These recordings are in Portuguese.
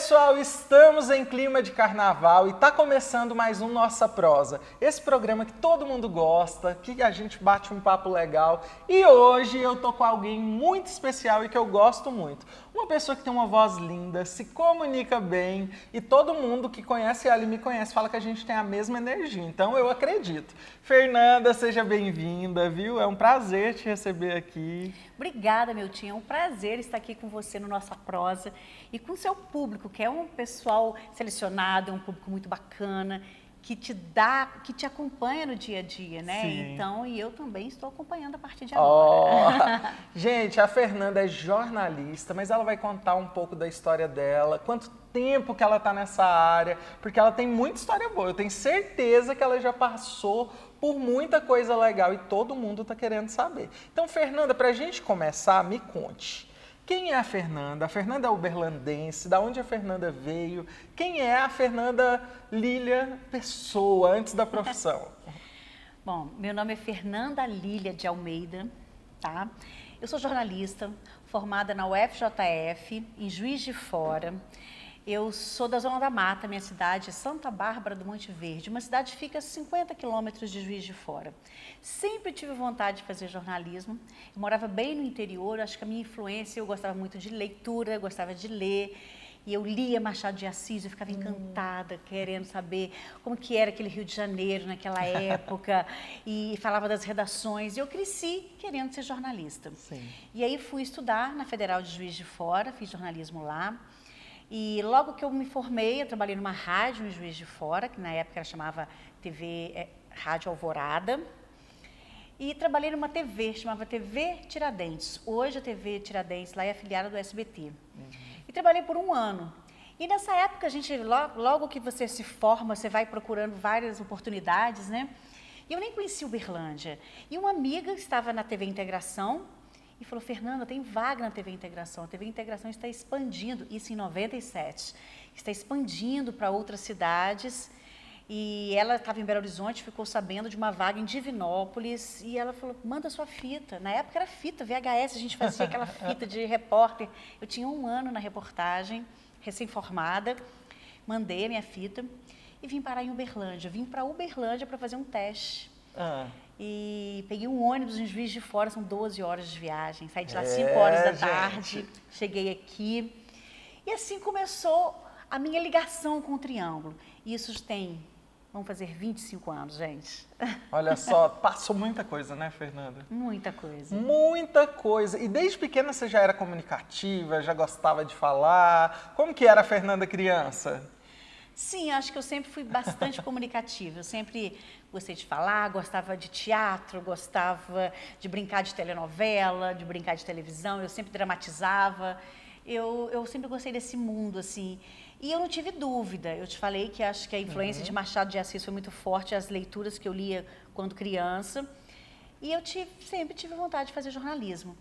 pessoal, estamos em clima de carnaval e tá começando mais um Nossa Prosa. Esse programa que todo mundo gosta, que a gente bate um papo legal. E hoje eu tô com alguém muito especial e que eu gosto muito. Uma pessoa que tem uma voz linda, se comunica bem e todo mundo que conhece ela e me conhece fala que a gente tem a mesma energia. Então eu acredito. Fernanda, seja bem-vinda, viu? É um prazer te receber aqui. Obrigada, meu tio. É um prazer estar aqui com você no Nossa Prosa e com o seu público, que é um pessoal selecionado, um público muito bacana, que te acompanha no dia a dia, né? Sim. Então, e eu também estou acompanhando a partir de agora. Gente, a Fernanda é jornalista, mas ela vai contar um pouco da história dela, quanto tempo que ela está nessa área, porque ela tem muita história boa. Eu tenho certeza que ela já passou por muita coisa legal e todo mundo está querendo saber. Então, Fernanda, para a gente começar, me conte. Quem é a Fernanda? A Fernanda é uberlandense? Da onde a Fernanda veio? Quem é a Fernanda Lília pessoa, antes da profissão? Bom, meu nome é Fernanda Lília de Almeida, tá? Eu sou jornalista, formada na UFJF, em Juiz de Fora. Eu sou da Zona da Mata, minha cidade é Santa Bárbara do Monte Verde, uma cidade que fica a 50 quilômetros de Juiz de Fora. Sempre tive vontade de fazer jornalismo, eu morava bem no interior, acho que a minha influência, eu gostava muito de leitura, gostava de ler, e eu lia Machado de Assis, eu ficava encantada, querendo saber como que era aquele Rio de Janeiro naquela época, e falava das redações, e eu cresci querendo ser jornalista. Sim. E aí fui estudar na Federal de Juiz de Fora, fiz jornalismo lá. E logo que eu me formei, eu trabalhei numa rádio em Juiz de Fora, que na época ela chamava Rádio Alvorada. E trabalhei numa TV, chamava TV Tiradentes. Hoje a TV Tiradentes lá é afiliada do SBT. E trabalhei por um ano. E nessa época, a gente, logo que você se forma, você vai procurando várias oportunidades, né? E eu nem conhecia Uberlândia. E uma amiga estava na TV Integração, e falou, Fernanda, tem vaga na TV Integração. A TV Integração está expandindo, isso em 97, está expandindo para outras cidades. E ela estava em Belo Horizonte, ficou sabendo de uma vaga em Divinópolis. E ela falou, manda sua fita. Na época era fita, VHS, a gente fazia aquela fita de repórter. Eu tinha um ano na reportagem, recém-formada. Mandei a minha fita e vim parar em Uberlândia. Vim para Uberlândia para fazer um teste. E peguei um ônibus em Juiz de Fora, são 12 horas de viagem. Saí de lá 5 horas da tarde, cheguei aqui. E assim começou a minha ligação com o Triângulo. E isso vamos fazer 25 anos, gente. Olha só, passou muita coisa, né, Fernanda? Muita coisa. Muita coisa. E desde pequena você já era comunicativa, já gostava de falar? Como que era a Fernanda criança? Sim, acho que eu sempre fui bastante comunicativa. Eu sempre gostei de falar, gostava de teatro, gostava de brincar de telenovela, de brincar de televisão. Eu sempre dramatizava. Eu sempre gostei desse mundo, assim. E eu não tive dúvida. Eu te falei que acho que a influência de Machado de Assis foi muito forte, as leituras que eu lia quando criança. E eu sempre tive vontade de fazer jornalismo.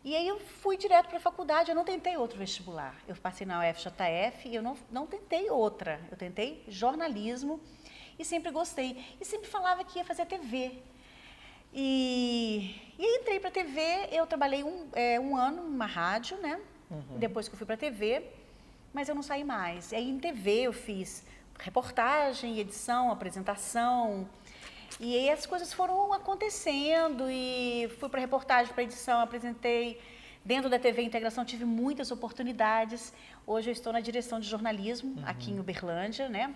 E aí eu fui direto para a faculdade, eu não tentei outro vestibular. Eu passei na UFJF e eu não tentei outra. Eu tentei jornalismo e sempre gostei. E sempre falava que ia fazer TV. E entrei para a TV, eu trabalhei um ano numa rádio, né? Depois que eu fui para a TV, mas eu não saí mais. E aí em TV eu fiz reportagem, edição, apresentação. E aí as coisas foram acontecendo e fui para reportagem, para edição, apresentei. Dentro da TV Integração tive muitas oportunidades. Hoje eu estou na direção de jornalismo aqui em Uberlândia, né?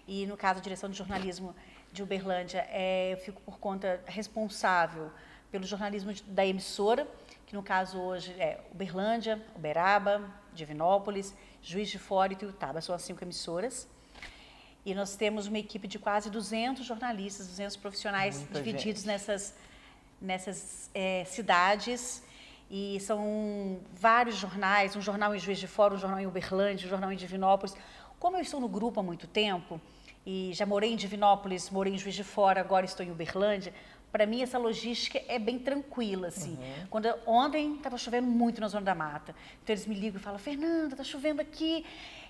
E no caso, a direção de jornalismo de Uberlândia, eu fico por conta responsável pelo jornalismo da emissora, que no caso hoje é Uberlândia, Uberaba, Divinópolis, Juiz de Fora e Tuiutaba. São as 5 emissoras. E nós temos uma equipe de quase 200 jornalistas, 200 profissionais Muita divididos gente. nessas cidades. E são vários jornais, um jornal em Juiz de Fora, um jornal em Uberlândia, um jornal em Divinópolis. Como eu estou no grupo há muito tempo, e já morei em Divinópolis, morei em Juiz de Fora, agora estou em Uberlândia, para mim essa logística é bem tranquila, assim. Ontem estava chovendo muito na Zona da Mata, então eles me ligam e falam, Fernanda, está chovendo aqui.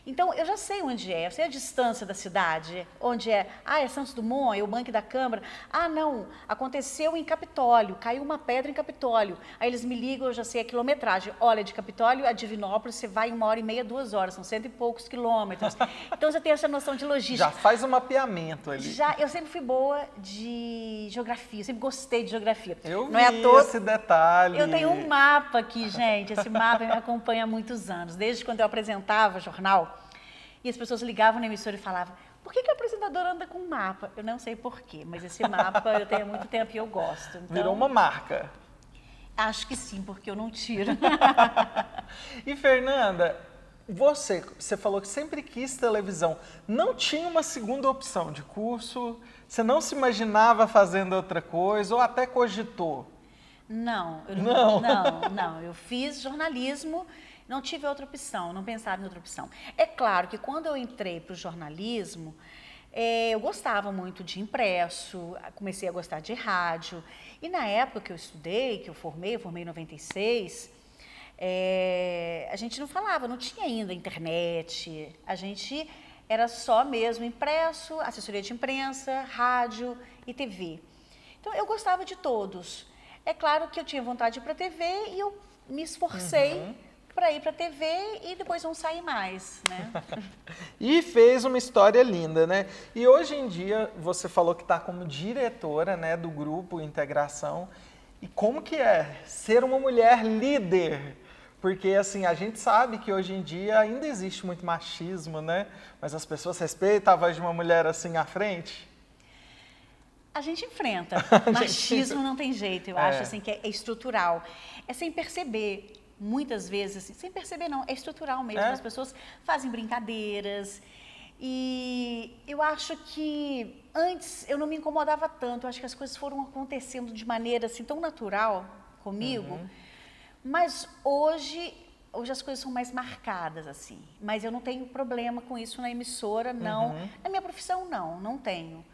Então, eu já sei onde é, eu sei a distância da cidade, onde é. Ah, é Santos Dumont, é o Banco da Câmara. Ah, não, aconteceu em Capitólio, caiu uma pedra em Capitólio. Aí eles me ligam, eu já sei a quilometragem. Olha, de Capitólio a Divinópolis, você vai em 1h30, 2 horas, são 100 e poucos quilômetros. Então, você tem essa noção de logística. Já faz um mapeamento ali. Já, eu sempre fui boa de geografia, sempre gostei de geografia. Eu não é vi à toa, esse detalhe. eu tenho um mapa aqui, gente. Esse mapa me acompanha há muitos anos, desde quando eu apresentava jornal. E as pessoas ligavam na emissora e falavam: por que o apresentador anda com um mapa? Eu não sei por quê, mas esse mapa eu tenho há muito tempo e eu gosto. Então, virou uma marca. Acho que sim, porque eu não tiro. E Fernanda, você falou que sempre quis televisão. Não tinha uma segunda opção de curso? Você não se imaginava fazendo outra coisa ou até cogitou? Não, eu fiz jornalismo, não tive outra opção, não pensava em outra opção. É claro que quando eu entrei para o jornalismo, eu gostava muito de impresso, comecei a gostar de rádio. E na época que eu estudei, que eu formei em 96, a gente não falava, não tinha ainda internet, a gente era só mesmo impresso, assessoria de imprensa, rádio e TV. Então eu gostava de todos. É claro que eu tinha vontade de ir para a TV e eu me esforcei para ir para a TV e depois não sair mais, né? E fez uma história linda, né? E hoje em dia, você falou que está como diretora, né, do grupo Integração. E como que é ser uma mulher líder? Porque, assim, a gente sabe que hoje em dia ainda existe muito machismo, né? Mas as pessoas respeitam a voz de uma mulher assim à frente? A gente enfrenta. Machismo não tem jeito, eu acho assim que é estrutural. É sem perceber, muitas vezes, sem perceber não, é estrutural mesmo. As pessoas fazem brincadeiras e eu acho que antes eu não me incomodava tanto, eu acho que as coisas foram acontecendo de maneira assim tão natural comigo, mas hoje as coisas são mais marcadas assim, mas eu não tenho problema com isso na emissora, não. Na minha profissão não tenho.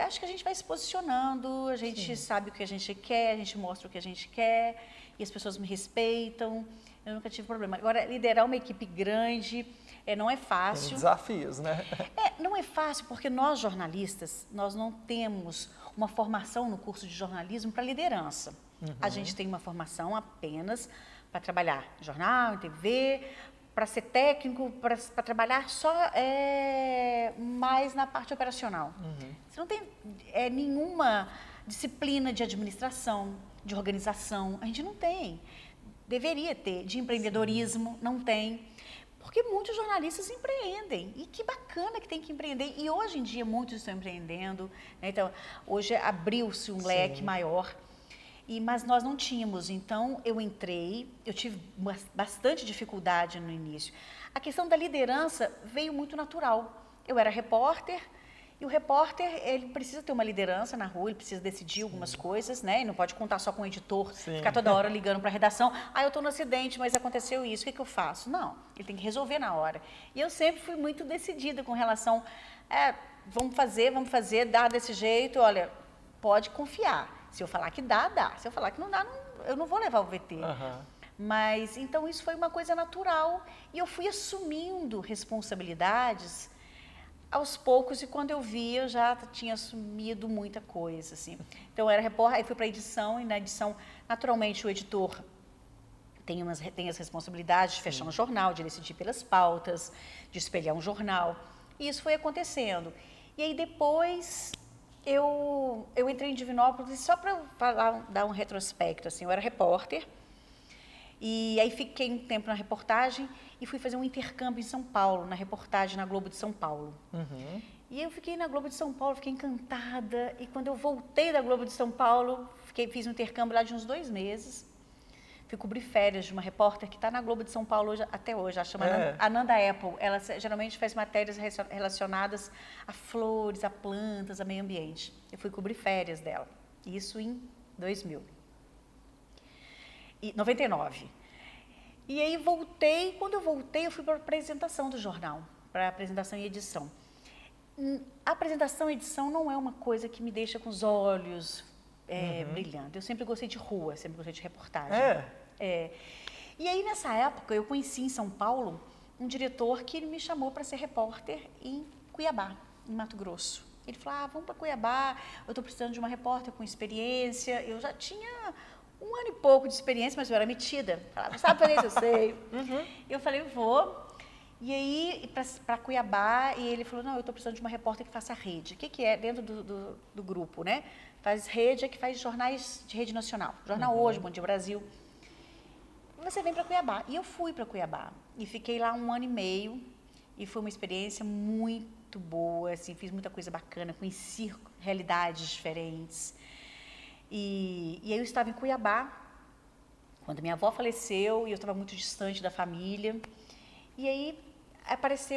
Acho que a gente vai se posicionando, a gente sabe o que a gente quer, a gente mostra o que a gente quer e as pessoas me respeitam. Eu nunca tive problema. Agora, liderar uma equipe grande não é fácil. Tem desafios, né? Não é fácil porque nós jornalistas, nós não temos uma formação no curso de jornalismo para liderança. A gente tem uma formação apenas para trabalhar em jornal, em TV, para ser técnico, para trabalhar só mais na parte operacional. Você não tem nenhuma disciplina de administração, de organização, a gente não tem. Deveria ter, de empreendedorismo, não tem. Porque muitos jornalistas empreendem, e que bacana que tem que empreender. E hoje em dia muitos estão empreendendo, né? Então, hoje abriu-se um leque maior. Mas nós não tínhamos, então eu entrei, eu tive bastante dificuldade no início. A questão da liderança veio muito natural. Eu era repórter, e o repórter, ele precisa ter uma liderança na rua, ele precisa decidir algumas coisas, né? E não pode contar só com o editor, ficar toda hora ligando para a redação. Eu estou no acidente, mas aconteceu isso, o que eu faço? Não, ele tem que resolver na hora. E eu sempre fui muito decidida com relação, vamos fazer, dá desse jeito, olha, pode confiar. Se eu falar que dá, dá. Se eu falar que não dá, eu não vou levar o VT. Mas, então, isso foi uma coisa natural. E eu fui assumindo responsabilidades aos poucos. E quando eu vi, eu já tinha assumido muita coisa, assim. Então, eu era repórter, aí fui para a edição. E na edição, naturalmente, o editor tem as responsabilidades de fechar um jornal, de decidir pelas pautas, de espelhar um jornal. E isso foi acontecendo. E aí, depois... Eu entrei em Divinópolis só para dar um retrospecto, assim, eu era repórter, e aí fiquei um tempo na reportagem e fui fazer um intercâmbio em São Paulo, na reportagem na Globo de São Paulo. E eu fiquei na Globo de São Paulo, fiquei encantada, e quando eu voltei da Globo de São Paulo, fiz um intercâmbio lá de uns 2 meses, fui cobrir férias de uma repórter que está na Globo de São Paulo até hoje, ela chama Ananda Apple. Ela geralmente faz matérias relacionadas a flores, a plantas, a meio ambiente. Eu fui cobrir férias dela, isso em 99. E aí voltei, quando eu voltei, eu fui para a apresentação do jornal, para a apresentação e edição. A apresentação e edição não é uma coisa que me deixa com os olhos brilhando. Eu sempre gostei de rua, sempre gostei de reportagem. E aí, nessa época, eu conheci em São Paulo um diretor que me chamou para ser repórter em Cuiabá, em Mato Grosso. Ele falou, vamos para Cuiabá, eu estou precisando de uma repórter com experiência. Eu já tinha 1 ano e pouco de experiência, mas eu era metida. Falava, sabe fazer isso? Eu sei. Eu falei, vou. E aí, para Cuiabá, e ele falou, não, eu estou precisando de uma repórter que faça rede. O que é dentro do grupo, né? Faz rede, é que faz jornais de rede nacional. Jornal Hoje, Bom Dia Brasil. Você vem para Cuiabá. E eu fui para Cuiabá. E fiquei lá 1 ano e meio. E foi uma experiência muito boa, assim, fiz muita coisa bacana, conheci realidades diferentes. E aí eu estava em Cuiabá, quando minha avó faleceu, e eu estava muito distante da família. E aí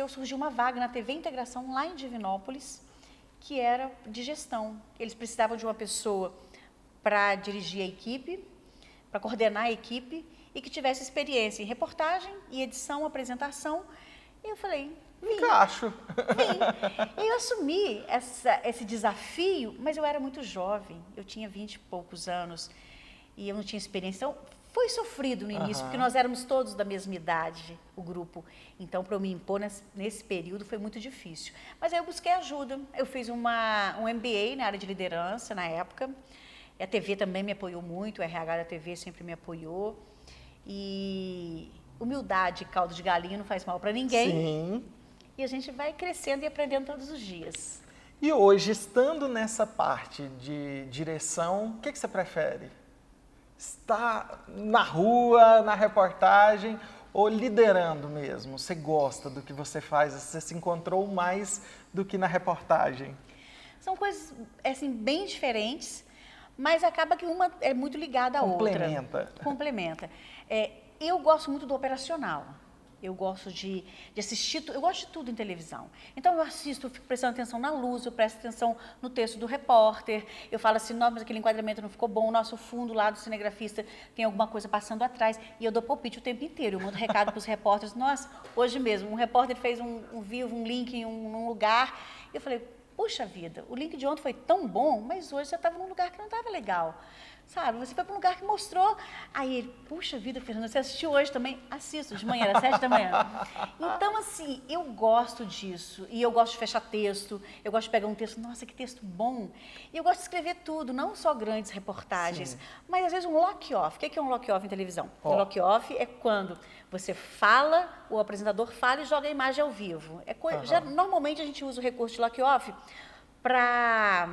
surgiu uma vaga na TV Integração, lá em Divinópolis, que era de gestão. Eles precisavam de uma pessoa para dirigir a equipe, para coordenar a equipe, e que tivesse experiência em reportagem, e edição, apresentação. E eu falei, encaixo. Vim. E eu assumi esse desafio, mas eu era muito jovem, eu tinha 20 e poucos anos, e eu não tinha experiência. Então, foi sofrido no início, porque nós éramos todos da mesma idade, o grupo. Então, para eu me impor nesse período, foi muito difícil. Mas aí eu busquei ajuda. Eu fiz um MBA na área de liderança, na época. E a TV também me apoiou muito, o RH da TV sempre me apoiou. E humildade e caldo de galinha não faz mal para ninguém. Sim. E a gente vai crescendo e aprendendo todos os dias. E hoje, estando nessa parte de direção, o que você prefere? Estar na rua, na reportagem ou liderando mesmo? Você gosta do que você faz? Você se encontrou mais do que na reportagem? São coisas, assim, bem diferentes, mas acaba que uma é muito ligada à outra. Complementa. Eu gosto muito do operacional. Eu gosto de assistir, eu gosto de tudo em televisão. Então eu assisto, eu fico prestando atenção na luz, eu presto atenção no texto do repórter, eu falo assim, não, mas aquele enquadramento não ficou bom, o nosso fundo lá do cinegrafista tem alguma coisa passando atrás, e eu dou palpite o tempo inteiro, eu mando recado para os repórteres. Nossa, hoje mesmo, um repórter fez um vivo, um link em um lugar, e eu falei, puxa vida, o link de ontem foi tão bom, mas hoje você estava num lugar que não estava legal. Sabe, você foi para um lugar que mostrou. Aí ele, puxa vida, Fernanda, você assistiu hoje também? Assisto, de manhã, às 7 da manhã. Então, assim, eu gosto disso. E eu gosto de fechar texto, eu gosto de pegar um texto, nossa, que texto bom. E eu gosto de escrever tudo, não só grandes reportagens, sim, mas às vezes um lock-off. O que é um lock-off em televisão? Um lock-off é quando você fala, o apresentador fala e joga a imagem ao vivo. Normalmente a gente usa o recurso de lock-off para...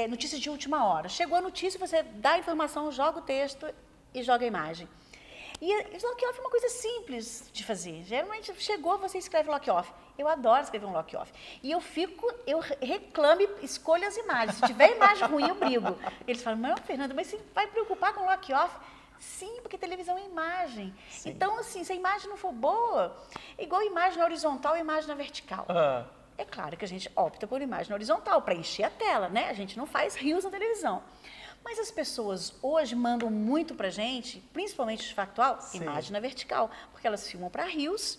notícias de última hora. Chegou a notícia, você dá a informação, joga o texto e joga a imagem. E lock-off é uma coisa simples de fazer. Geralmente, chegou, você escreve lock-off. Eu adoro escrever um lock-off. E eu reclamo e escolho as imagens. Se tiver imagem ruim, eu brigo. Eles falam, não, Fernanda, mas você vai preocupar com lock-off? Sim, porque televisão é imagem. Sim. Então, assim, se a imagem não for boa, é igual imagem na horizontal e imagem na vertical. É claro que a gente opta por imagem horizontal, para encher a tela, né? A gente não faz rios na televisão. Mas as pessoas hoje mandam muito para a gente, principalmente de factual, sim, imagem na vertical, porque elas filmam para rios,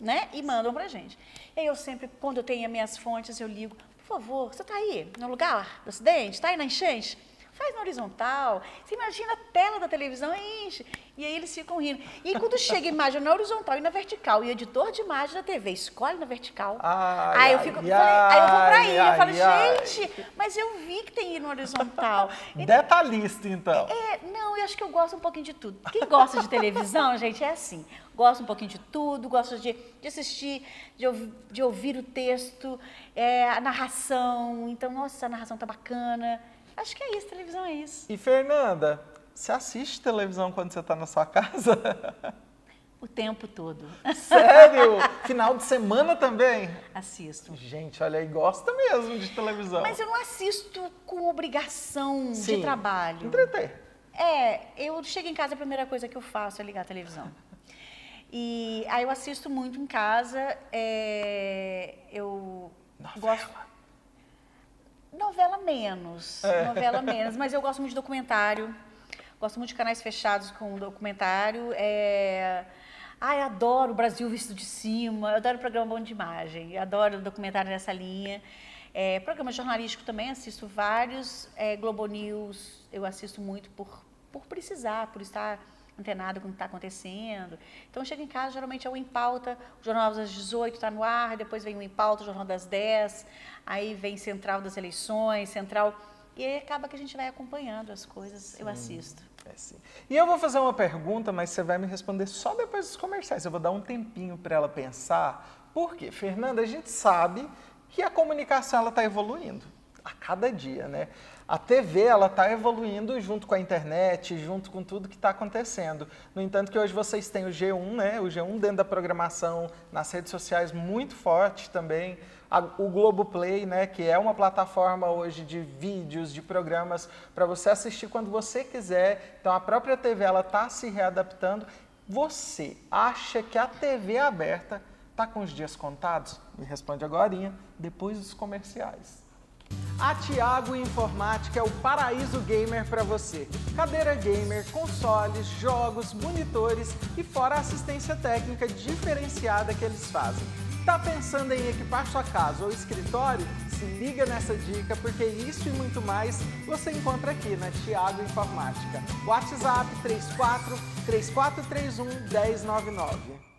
né? E mandam para a gente. E aí eu sempre, quando eu tenho as minhas fontes, eu ligo, por favor, você está aí no lugar do acidente? Está aí na enchente? Faz na horizontal. Você imagina a tela da televisão e enche. E aí eles ficam rindo. E quando chega a imagem na horizontal e na vertical, e o editor de imagem da TV escolhe na vertical, aí eu vou pra ilha, eu falo, gente, mas eu vi que tem ir no horizontal. Detalhista, então. Não, eu acho que eu gosto um pouquinho de tudo. Quem gosta de televisão, gente, é assim. Gosto um pouquinho de tudo, gosto de assistir, de ouvir o texto, a narração. Então, nossa, a narração tá bacana. Acho que é isso, televisão é isso. E, Fernanda, você assiste televisão quando você está na sua casa? O tempo todo. Sério? Final de semana também? Assisto. Gente, olha aí, gosta mesmo de televisão. Mas eu não assisto com obrigação de trabalho. Entreter. Eu chego em casa, a primeira coisa que eu faço é ligar a televisão. E aí eu assisto muito em casa, eu gosto... Novela menos, mas eu gosto muito de documentário, gosto muito de canais fechados com documentário, adoro o Brasil visto de cima, eu adoro programa bom de imagem, adoro documentário nessa linha, programa jornalístico também, assisto vários, Globo News, eu assisto muito por precisar, por estar antenado com o que está acontecendo. Então, chega em casa, geralmente é o Em Pauta, o Jornal das 18 está no ar, depois vem o Em Pauta, o Jornal das 10, aí vem Central das Eleições, Central... E aí acaba que a gente vai acompanhando as coisas, sim, eu assisto. Sim. E eu vou fazer uma pergunta, mas você vai me responder só depois dos comerciais. Eu vou dar um tempinho para ela pensar. Por quê? Fernanda, a gente sabe que a comunicação está evoluindo a cada dia, né? A TV está evoluindo junto com a internet, junto com tudo que está acontecendo. No entanto, que hoje vocês têm o G1, né? O G1 dentro da programação, nas redes sociais, muito forte também. O Globoplay, né? Que é uma plataforma hoje de vídeos, de programas para você assistir quando você quiser. Então, a própria TV está se readaptando. Você acha que a TV aberta está com os dias contados? Me responde agorinha, depois dos comerciais. A Thiago Informática é o paraíso gamer para você. Cadeira gamer, consoles, jogos, monitores e fora a assistência técnica diferenciada que eles fazem. Tá pensando em equipar sua casa ou escritório? Se liga nessa dica, porque isso e muito mais você encontra aqui na Thiago Informática. WhatsApp 34 3431 1099.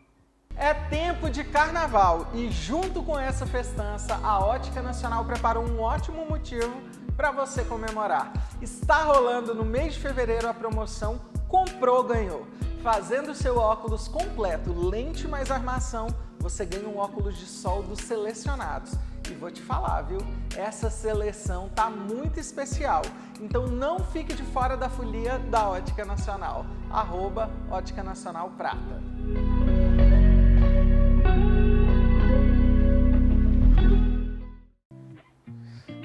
É tempo de carnaval e junto com essa festança, a Ótica Nacional preparou um ótimo motivo para você comemorar. Está rolando no mês de fevereiro a promoção Comprou, Ganhou. Fazendo seu óculos completo, lente mais armação, você ganha um óculos de sol dos selecionados. E vou te falar, viu? Essa seleção tá muito especial. Então não fique de fora da folia da Ótica Nacional. @Ótica Nacional Prata.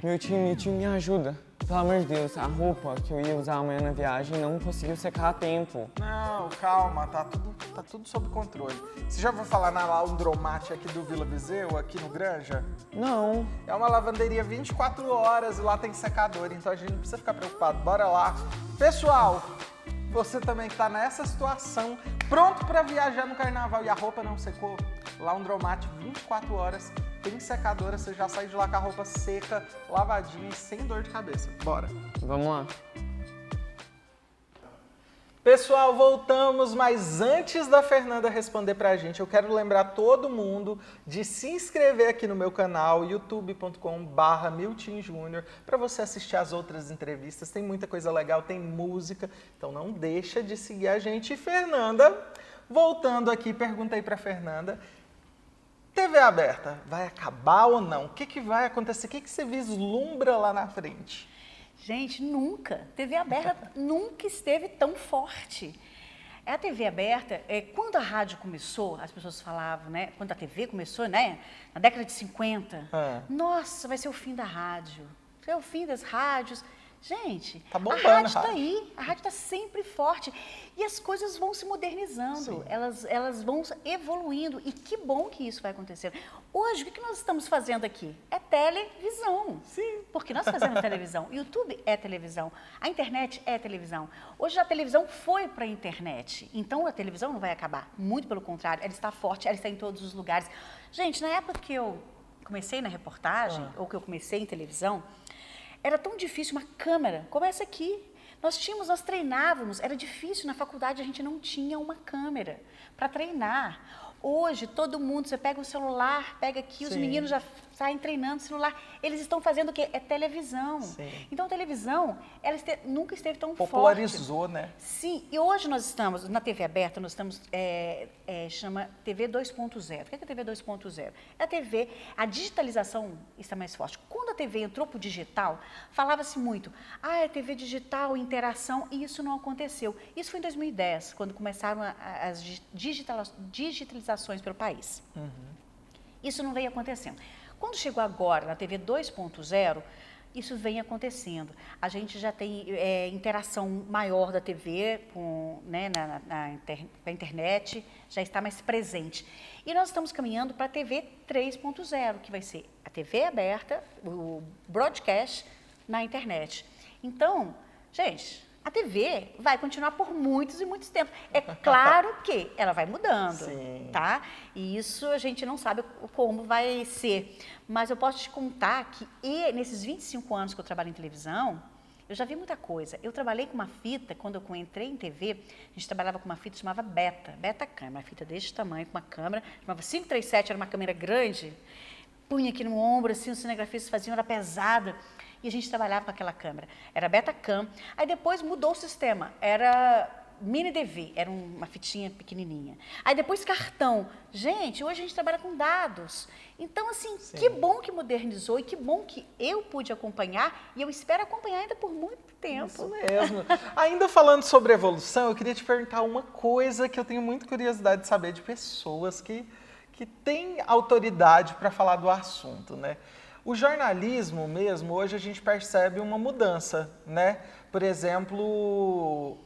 Miltinho, me ajuda. Pelo amor de Deus, a roupa que eu ia usar amanhã na viagem não conseguiu secar a tempo. Não, calma, tá tudo sob controle. Você já ouviu falar na Laundromat aqui do Vila Viseu, aqui no Granja? Não. É uma lavanderia 24 horas e lá tem secador, então a gente não precisa ficar preocupado. Bora lá. Pessoal, você também que tá nessa situação, pronto para viajar no carnaval e a roupa não secou? Laundromat 24 horas, tem secadora, você já sai de lá com a roupa seca, lavadinha e sem dor de cabeça. Bora! Vamos lá. Pessoal, voltamos, mas antes da Fernanda responder pra gente, eu quero lembrar todo mundo de se inscrever aqui no meu canal, youtube.com/MiltinJunior, para você assistir as outras entrevistas. Tem muita coisa legal, tem música, então não deixa de seguir a gente. E Fernanda, voltando aqui, perguntei pra Fernanda, TV aberta, vai acabar ou não? O que vai acontecer? O que você vislumbra lá na frente? Gente, nunca. TV aberta nunca esteve tão forte. A TV aberta, quando a rádio começou, as pessoas falavam, né? Quando a TV começou, né? Na década de 50, nossa, vai ser o fim da rádio. É o fim das rádios. Gente, tá bombando, a rádio está aí, a rádio está sempre forte. E as coisas vão se modernizando, elas vão evoluindo. E que bom que isso vai acontecer. Hoje, o que nós estamos fazendo aqui? É televisão. Sim. Porque nós fazemos televisão. YouTube é televisão. A internet é televisão. Hoje a televisão foi para a internet. Então a televisão não vai acabar. Muito pelo contrário, ela está forte, ela está em todos os lugares. Gente, na época que eu comecei na reportagem, ou que eu comecei em televisão, era tão difícil uma câmera, como essa aqui. Nós treinávamos, era difícil, na faculdade a gente não tinha uma câmera para treinar. Hoje, todo mundo, você pega o celular, pega aqui, os meninos já saem treinando celular. Eles estão fazendo o quê? É televisão. Sim. Então, a televisão, ela nunca esteve tão popularizou, forte. né? Sim, e hoje nós estamos, na TV aberta, nós estamos, chama TV 2.0. O que é a TV 2.0? É a TV, a digitalização está mais forte. Quando a TV entrou para o digital, falava-se muito, é TV digital, interação, e isso não aconteceu. Isso foi em 2010, quando começaram as digitalizações pelo país. Isso não veio acontecendo. Quando chegou agora na TV 2.0, isso vem acontecendo. A gente já tem interação maior da TV com, né, na internet, já está mais presente. E nós estamos caminhando para a TV 3.0, que vai ser a TV aberta, o broadcast na internet. Então, gente, a TV vai continuar por muitos e muitos tempos. É claro que ela vai mudando, tá? E isso a gente não sabe como vai ser. Mas eu posso te contar que nesses 25 anos que eu trabalho em televisão, Eu já vi muita coisa. Eu trabalhei com uma fita, quando eu entrei em TV, a gente trabalhava com uma fita que chamava Betacam, uma fita desse tamanho, com uma câmera, chamava 537, era uma câmera grande, punha aqui no ombro, assim, os cinegrafistas faziam, era pesada, e a gente trabalhava com aquela câmera. Era Betacam, aí depois mudou o sistema, era Mini DV, era uma fitinha pequenininha. Aí depois cartão. Gente, hoje a gente trabalha com dados. Então, assim, que bom que modernizou e que bom que eu pude acompanhar e eu espero acompanhar ainda por muito tempo. Isso mesmo. Ainda falando sobre evolução, eu queria te perguntar uma coisa que eu tenho muita curiosidade de saber de pessoas que têm autoridade para falar do assunto, né? O jornalismo mesmo, hoje a gente percebe uma mudança, né? Por exemplo,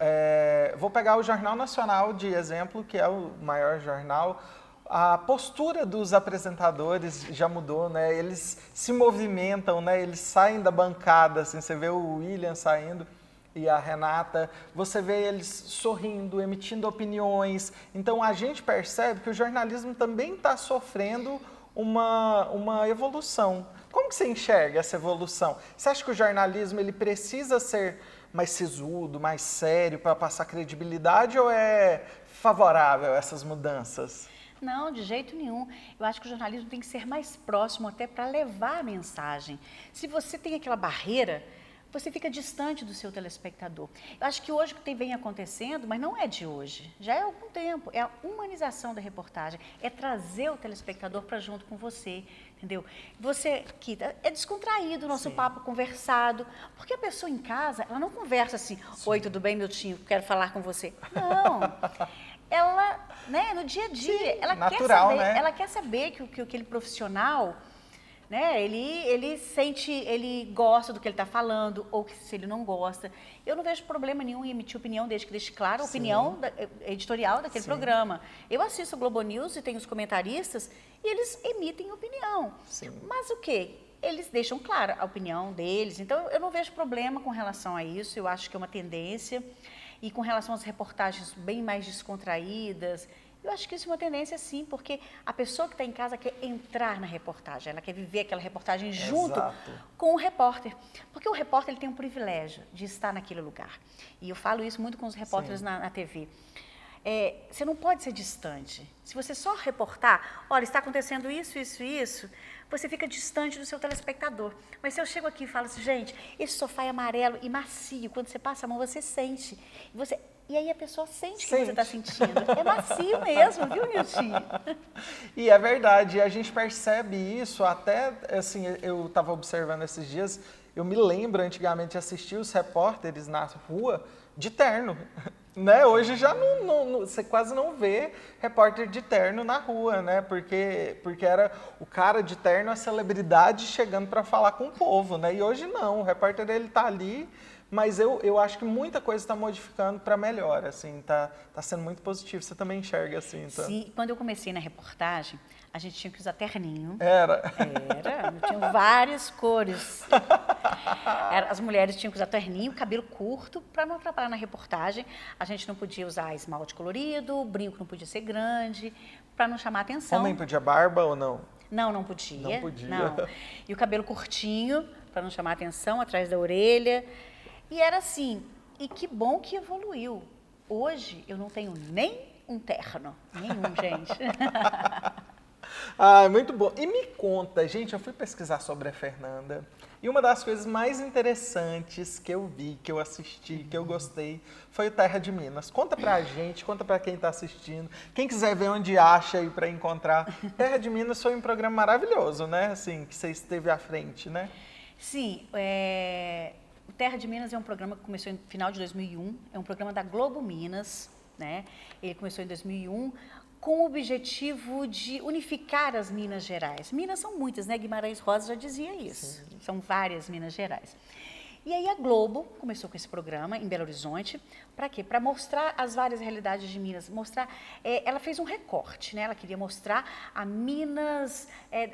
vou pegar o Jornal Nacional de exemplo, que é o maior jornal. A postura dos apresentadores já mudou, né? Eles se movimentam, né? Eles saem da bancada, assim, você vê o William saindo e a Renata, você vê eles sorrindo, emitindo opiniões. Então a gente percebe que o jornalismo também está sofrendo uma evolução. Como que você enxerga essa evolução? Você acha que o jornalismo ele precisa ser mais sisudo, mais sério para passar credibilidade ou é favorável a essas mudanças? Não, de jeito nenhum. Eu acho que o jornalismo tem que ser mais próximo até para levar a mensagem. Se você tem aquela barreira, você fica distante do seu telespectador. Eu acho que hoje o que vem acontecendo, mas não é de hoje, já é há algum tempo, é a humanização da reportagem, é trazer o telespectador para junto com você, entendeu? Você que é descontraído o nosso papo conversado, porque a pessoa em casa, ela não conversa assim, oi, tudo bem, meu tio, quero falar com você. Não, ela, né, no dia a dia, ela natural, quer saber, né? ela quer saber que aquele profissional, né, ele sente, ele gosta do que ele está falando, ou que se ele não gosta. Eu não vejo problema nenhum em emitir opinião, desde que deixe claro a opinião editorial daquele programa. Eu assisto o Globo News e tenho os comentaristas e eles emitem opinião. Mas o quê? Eles deixam clara a opinião deles. Então, eu não vejo problema com relação a isso. Eu acho que é uma tendência. E com relação às reportagens bem mais descontraídas, eu acho que isso é uma tendência sim, porque a pessoa que está em casa quer entrar na reportagem, ela quer viver aquela reportagem junto com o repórter. Porque o repórter ele tem um privilégio de estar naquele lugar. E eu falo isso muito com os repórteres na TV. Você não pode ser distante. Se você só reportar, olha, está acontecendo isso, isso e isso, você fica distante do seu telespectador. Mas se eu chego aqui e falo assim, gente, esse sofá é amarelo e macio, quando você passa a mão, você sente. E aí a pessoa sente que você está sentindo. É macio mesmo, viu, Nilton? E é verdade, a gente percebe isso até, assim, eu estava observando esses dias, eu me lembro antigamente de assistir os repórteres na rua de terno, né? Hoje já você quase não vê repórter de terno na rua, né? Porque era o cara de terno, a celebridade chegando para falar com o povo, né? E hoje não, o repórter ele tá ali. Mas eu acho que muita coisa está modificando para melhor, assim, tá sendo muito positivo. Você também enxerga assim, então? Sim, quando eu comecei na reportagem, a gente tinha que usar terninho. Era, tinha várias cores. As mulheres tinham que usar terninho, cabelo curto, para não atrapalhar na reportagem. A gente não podia usar esmalte colorido, o brinco não podia ser grande, para não chamar atenção. Homem podia barba ou não? Não podia. Não podia. Não. E o cabelo curtinho, para não chamar atenção, atrás da orelha. E era assim, e que bom que evoluiu. Hoje eu não tenho nem um terno, nenhum, gente. Muito bom. E me conta, gente, eu fui pesquisar sobre a Fernanda e uma das coisas mais interessantes que eu vi, que eu assisti, que eu gostei, foi o Terra de Minas. Conta pra gente, conta pra quem tá assistindo, quem quiser ver onde acha aí pra encontrar. Terra de Minas foi um programa maravilhoso, né? Assim, que você esteve à frente, né? Sim, o Terra de Minas é um programa que começou no final de 2001, é um programa da Globo Minas, né? Ele começou em 2001 com o objetivo de unificar as Minas Gerais. Minas são muitas, né? Guimarães Rosa já dizia isso, são várias Minas Gerais. E aí a Globo começou com esse programa em Belo Horizonte, para quê? Para mostrar as várias realidades de Minas, ela fez um recorte, né? Ela queria mostrar a Minas,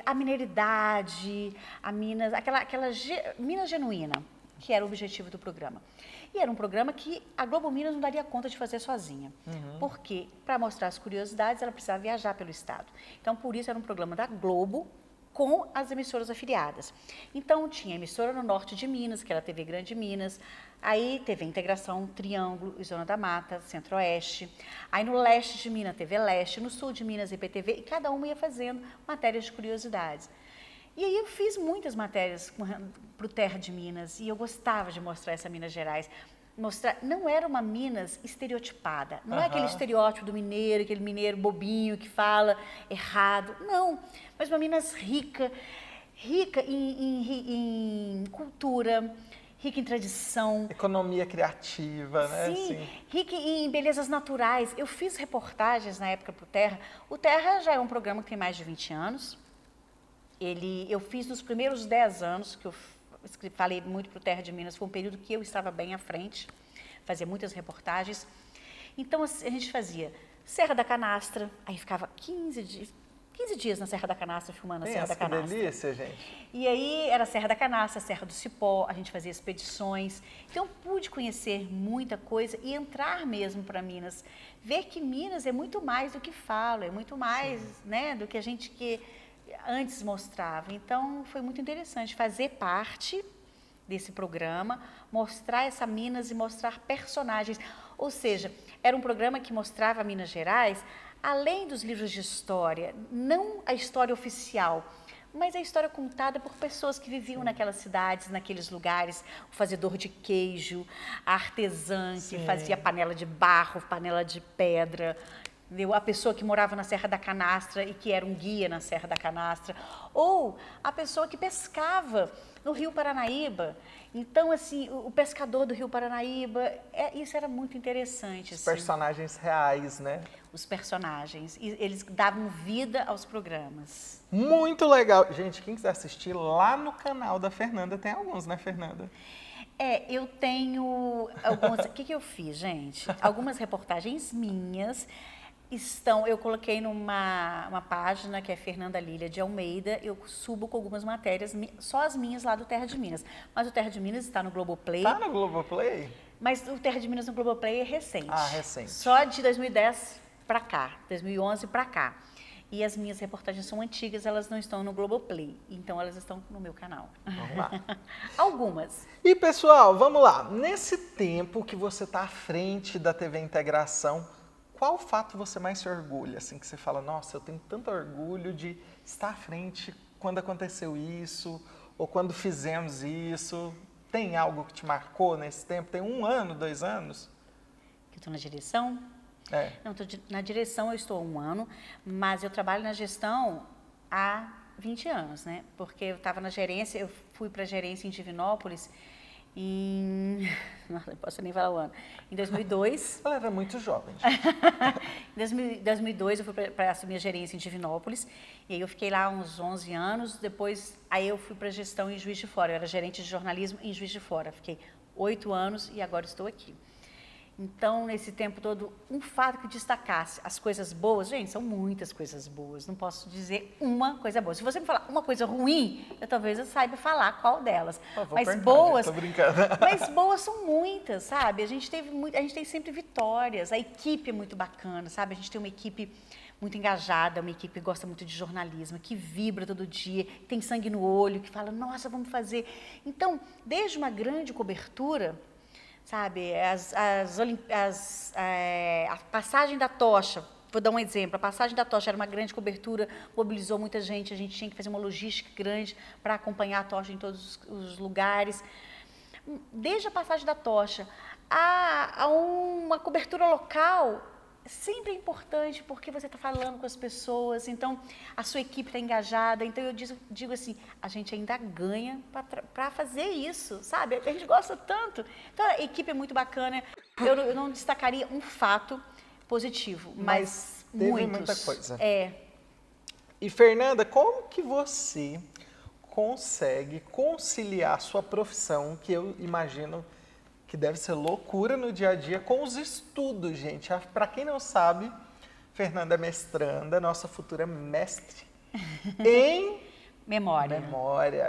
a mineiridade, a Minas, aquela Minas genuína, que era o objetivo do programa. E era um programa que a Globo Minas não daria conta de fazer sozinha. Porque, para mostrar as curiosidades, ela precisava viajar pelo estado. Então, por isso, era um programa da Globo com as emissoras afiliadas. Então, tinha emissora no norte de Minas, que era a TV Grande Minas, aí teve a Integração Triângulo e Zona da Mata, Centro-Oeste, aí no leste de Minas, TV Leste, no sul de Minas, IPTV, e cada uma ia fazendo matérias de curiosidades. E aí eu fiz muitas matérias para o Terra de Minas, e eu gostava de mostrar essa Minas Gerais. Não era uma Minas estereotipada, não é aquele estereótipo do mineiro, aquele mineiro bobinho que fala errado, não, mas uma Minas rica em cultura, rica em tradição. Economia criativa, né? Sim, rica em belezas naturais. Eu fiz reportagens na época para o Terra. O Terra já é um programa que tem mais de 20 anos. Eu fiz nos primeiros 10 anos, que eu falei muito para o Terra de Minas, foi um período que eu estava bem à frente, fazia muitas reportagens. Então, a gente fazia Serra da Canastra, aí ficava 15 dias na Serra da Canastra, filmando a Serra da Canastra. Que delícia, gente. E aí era Serra da Canastra, Serra do Cipó, a gente fazia expedições. Então, eu pude conhecer muita coisa e entrar mesmo para Minas. Ver que Minas é muito mais do que falo, é muito mais, né, do que a gente antes mostrava. Então, foi muito interessante fazer parte desse programa, mostrar essa Minas e mostrar personagens. Ou seja, era um programa que mostrava Minas Gerais, além dos livros de história, não a história oficial, mas a história contada por pessoas que viviam naquelas cidades, naqueles lugares, o fazedor de queijo, a artesã que fazia panela de barro, panela de pedra, a pessoa que morava na Serra da Canastra e que era um guia na Serra da Canastra, ou a pessoa que pescava no Rio Paranaíba. Então, assim, o pescador do Rio Paranaíba, isso era muito interessante. Os personagens reais, né? Os personagens, e eles davam vida aos programas. Muito legal. Gente, quem quiser assistir, lá no canal da Fernanda, tem alguns, né, Fernanda? Eu tenho alguns... O que eu fiz, gente? Algumas reportagens minhas eu coloquei numa página que é Fernanda Lília de Almeida, eu subo com algumas matérias, só as minhas lá do Terra de Minas. Mas o Terra de Minas está no Globoplay. Tá no Globoplay? Mas o Terra de Minas no Globoplay é recente. Ah, recente. Só de 2010 para cá, 2011 para cá. E as minhas reportagens são antigas, elas não estão no Globoplay, então elas estão no meu canal. Vamos lá. Algumas. E, pessoal, vamos lá. Nesse tempo que você está à frente da TV Integração, qual fato você mais se orgulha? Assim, que você fala, nossa, eu tenho tanto orgulho de estar à frente quando aconteceu isso, ou quando fizemos isso. Tem algo que te marcou nesse tempo? Tem 1 ano, 2 anos? Que eu estou na direção? Não, na direção eu estou há 1 ano, mas eu trabalho na gestão há 20 anos, né? Porque eu estava na gerência, eu fui para a gerência em Divinópolis não posso nem falar o ano. Em 2002... Ela era muito jovem. Em 2002 eu fui para assumir a gerência em Divinópolis, e aí eu fiquei lá uns 11 anos, depois aí eu fui para a gestão em Juiz de Fora, eu era gerente de jornalismo em Juiz de Fora, fiquei 8 anos e agora estou aqui. Então, nesse tempo todo, um fato que destacasse as coisas boas, gente, são muitas coisas boas, não posso dizer uma coisa boa. Se você me falar uma coisa ruim, talvez eu saiba falar qual delas. Mas boas, tô brincando. Mas boas são muitas, sabe? A gente tem sempre vitórias, a equipe é muito bacana, sabe? A gente tem uma equipe muito engajada, uma equipe que gosta muito de jornalismo, que vibra todo dia, tem sangue no olho, que fala, nossa, vamos fazer. Então, desde uma grande cobertura, sabe, a passagem da tocha, vou dar um exemplo, a passagem da tocha era uma grande cobertura, mobilizou muita gente, a gente tinha que fazer uma logística grande para acompanhar a tocha em todos os lugares. Desde a passagem da tocha a uma cobertura local, sempre é importante porque você está falando com as pessoas, então a sua equipe está engajada, então eu digo assim, a gente ainda ganha para fazer isso, sabe? A gente gosta tanto. Então a equipe é muito bacana, eu não destacaria um fato positivo, mas teve muitos. muita coisa. E Fernanda, como que você consegue conciliar a sua profissão, que eu imagino que deve ser loucura no dia a dia, com os estudos, gente. Para quem não sabe, Fernanda é mestranda, nossa futura mestre em memória,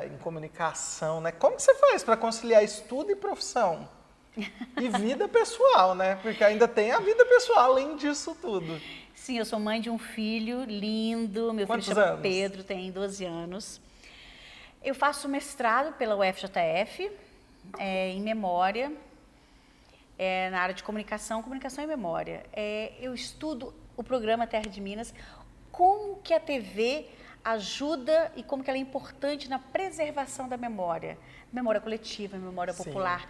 em comunicação, né? Como que você faz para conciliar estudo e profissão? E vida pessoal, né? Porque ainda tem a vida pessoal além disso tudo. Sim, eu sou mãe de um filho lindo, meu Quantos filho chama anos? Pedro, tem 12 anos. Eu faço mestrado pela UFJF, em memória, na área de comunicação e memória. Eu estudo o programa Terra de Minas, como que a TV ajuda e como que ela é importante na preservação da memória coletiva, memória Sim. popular.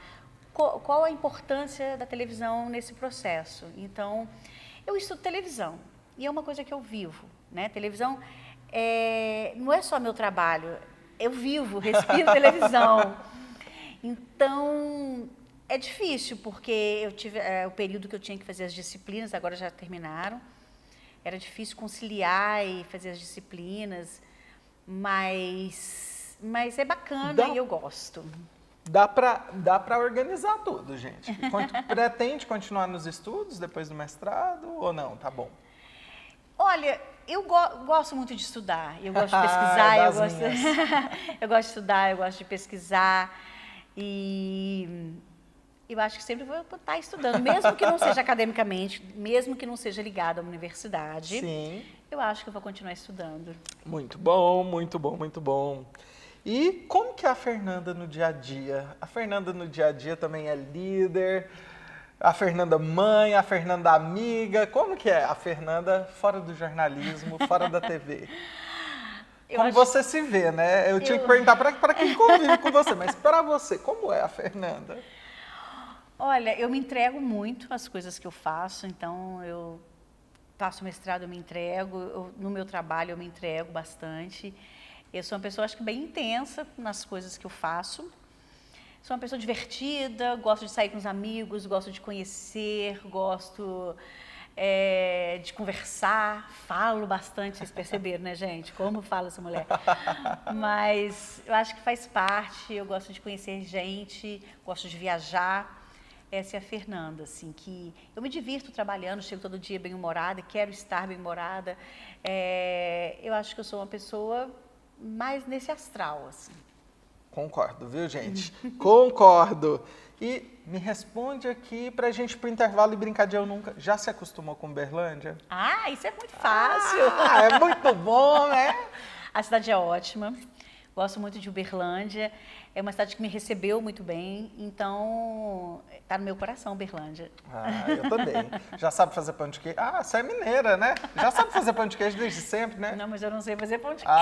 Qual a importância da televisão nesse processo? Então, eu estudo televisão e é uma coisa que eu vivo, né? Televisão não é só meu trabalho, eu vivo, respiro televisão. Então, é difícil, porque eu tive o período que eu tinha que fazer as disciplinas, agora já terminaram. Era difícil conciliar e fazer as disciplinas, mas é bacana e eu gosto. Dá pra organizar tudo, gente. Pretende continuar nos estudos depois do mestrado ou não? Tá bom. Olha, eu gosto muito de estudar, eu gosto de pesquisar, eu gosto de estudar, eu gosto de pesquisar e eu acho que sempre vou estar estudando, mesmo que não seja academicamente, mesmo que não seja ligado a uma universidade. Sim. Eu acho que eu vou continuar estudando. Muito bom, muito bom, muito bom. E como que é a Fernanda no dia a dia? A Fernanda no dia a dia também é líder, a Fernanda mãe, a Fernanda amiga. Como que é a Fernanda fora do jornalismo, fora da TV? Como você se vê, né? Eu tinha que perguntar para quem convive com você, mas para você, como é a Fernanda? Olha, eu me entrego muito às coisas que eu faço, então eu faço mestrado, eu me entrego, no meu trabalho eu me entrego bastante. Eu sou uma pessoa, acho que bem intensa nas coisas que eu faço. Sou uma pessoa divertida, gosto de sair com os amigos, gosto de conhecer, gosto de conversar, falo bastante, vocês perceberam, né, gente? Como fala essa mulher? Mas eu acho que faz parte, eu gosto de conhecer gente, gosto de viajar. Essa é a Fernanda, assim, que eu me divirto trabalhando, chego todo dia bem-humorada, quero estar bem-humorada. Eu acho que eu sou uma pessoa mais nesse astral, assim. Concordo, viu, gente? Concordo. E me responde aqui pra gente ir pro intervalo e brincar de Eu Nunca. Já se acostumou com Uberlândia? Ah, isso é muito fácil. É muito bom, né? A cidade é ótima. Gosto muito de Uberlândia. É uma cidade que me recebeu muito bem, então tá no meu coração, Uberlândia. Eu também. Já sabe fazer pão de queijo? Você é mineira, né? Já sabe fazer pão de queijo desde sempre, né? Não, mas eu não sei fazer pão de queijo.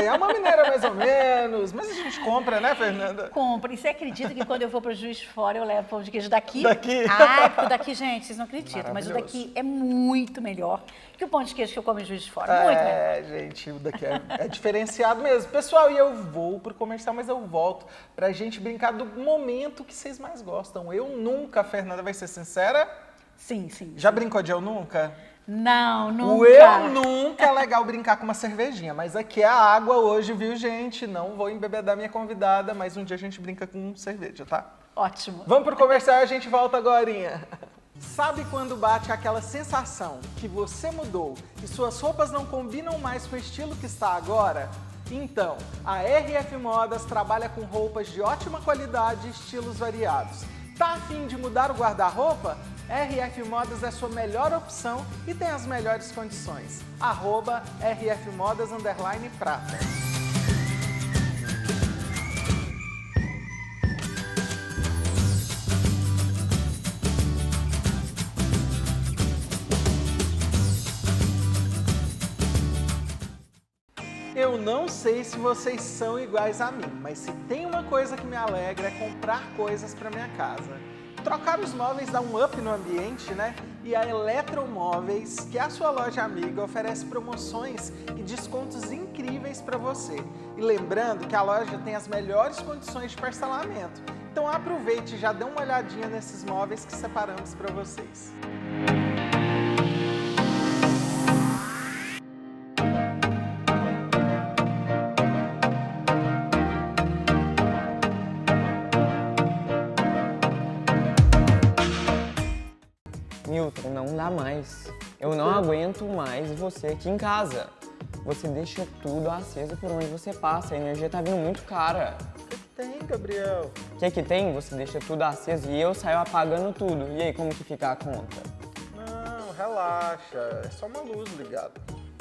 É uma mineira mais ou menos. Mas a gente compra, né, Fernanda? Compra. E você acredita que quando eu vou para o Juiz de Fora, eu levo pão de queijo daqui? Daqui? Porque o daqui, gente, vocês não acreditam, mas o daqui é muito melhor que o pão de queijo que eu como em Juiz de Fora. Muito melhor. Gente, o daqui é diferenciado mesmo. Pessoal, e eu vou pro comercial, mas eu volto pra gente brincar do momento que vocês mais gostam. Eu nunca, Fernanda, vai ser sincera? Sim, sim. Já brincou de Eu Nunca? Não, nunca. O Eu Nunca é legal brincar com uma cervejinha, mas aqui é a água hoje, viu, gente? Não vou embebedar minha convidada, mas um dia a gente brinca com cerveja, tá? Ótimo. Vamos pro comercial e a gente volta agorinha. Sabe quando bate aquela sensação que você mudou e suas roupas não combinam mais com o estilo que está agora? Então, a RF Modas trabalha com roupas de ótima qualidade e estilos variados. Tá a fim de mudar o guarda-roupa? RF Modas é sua melhor opção e tem as melhores condições. @RFModas_prata. Eu não sei se vocês são iguais a mim, mas se tem uma coisa que me alegra é comprar coisas para minha casa. Trocar os móveis dá um up no ambiente, né? E a Eletromóveis, que é a sua loja amiga, oferece promoções e descontos incríveis para você. E lembrando que a loja tem as melhores condições de parcelamento. Então aproveite e já dê uma olhadinha nesses móveis que separamos para vocês. Milton, não dá mais. Eu não aguento mais você aqui em casa. Você deixa tudo aceso por onde você passa, a energia tá vindo muito cara. Tem, Gabriel. O que tem? Você deixa tudo aceso e eu saio apagando tudo. E aí, como que fica a conta? Não, relaxa. É só uma luz ligada.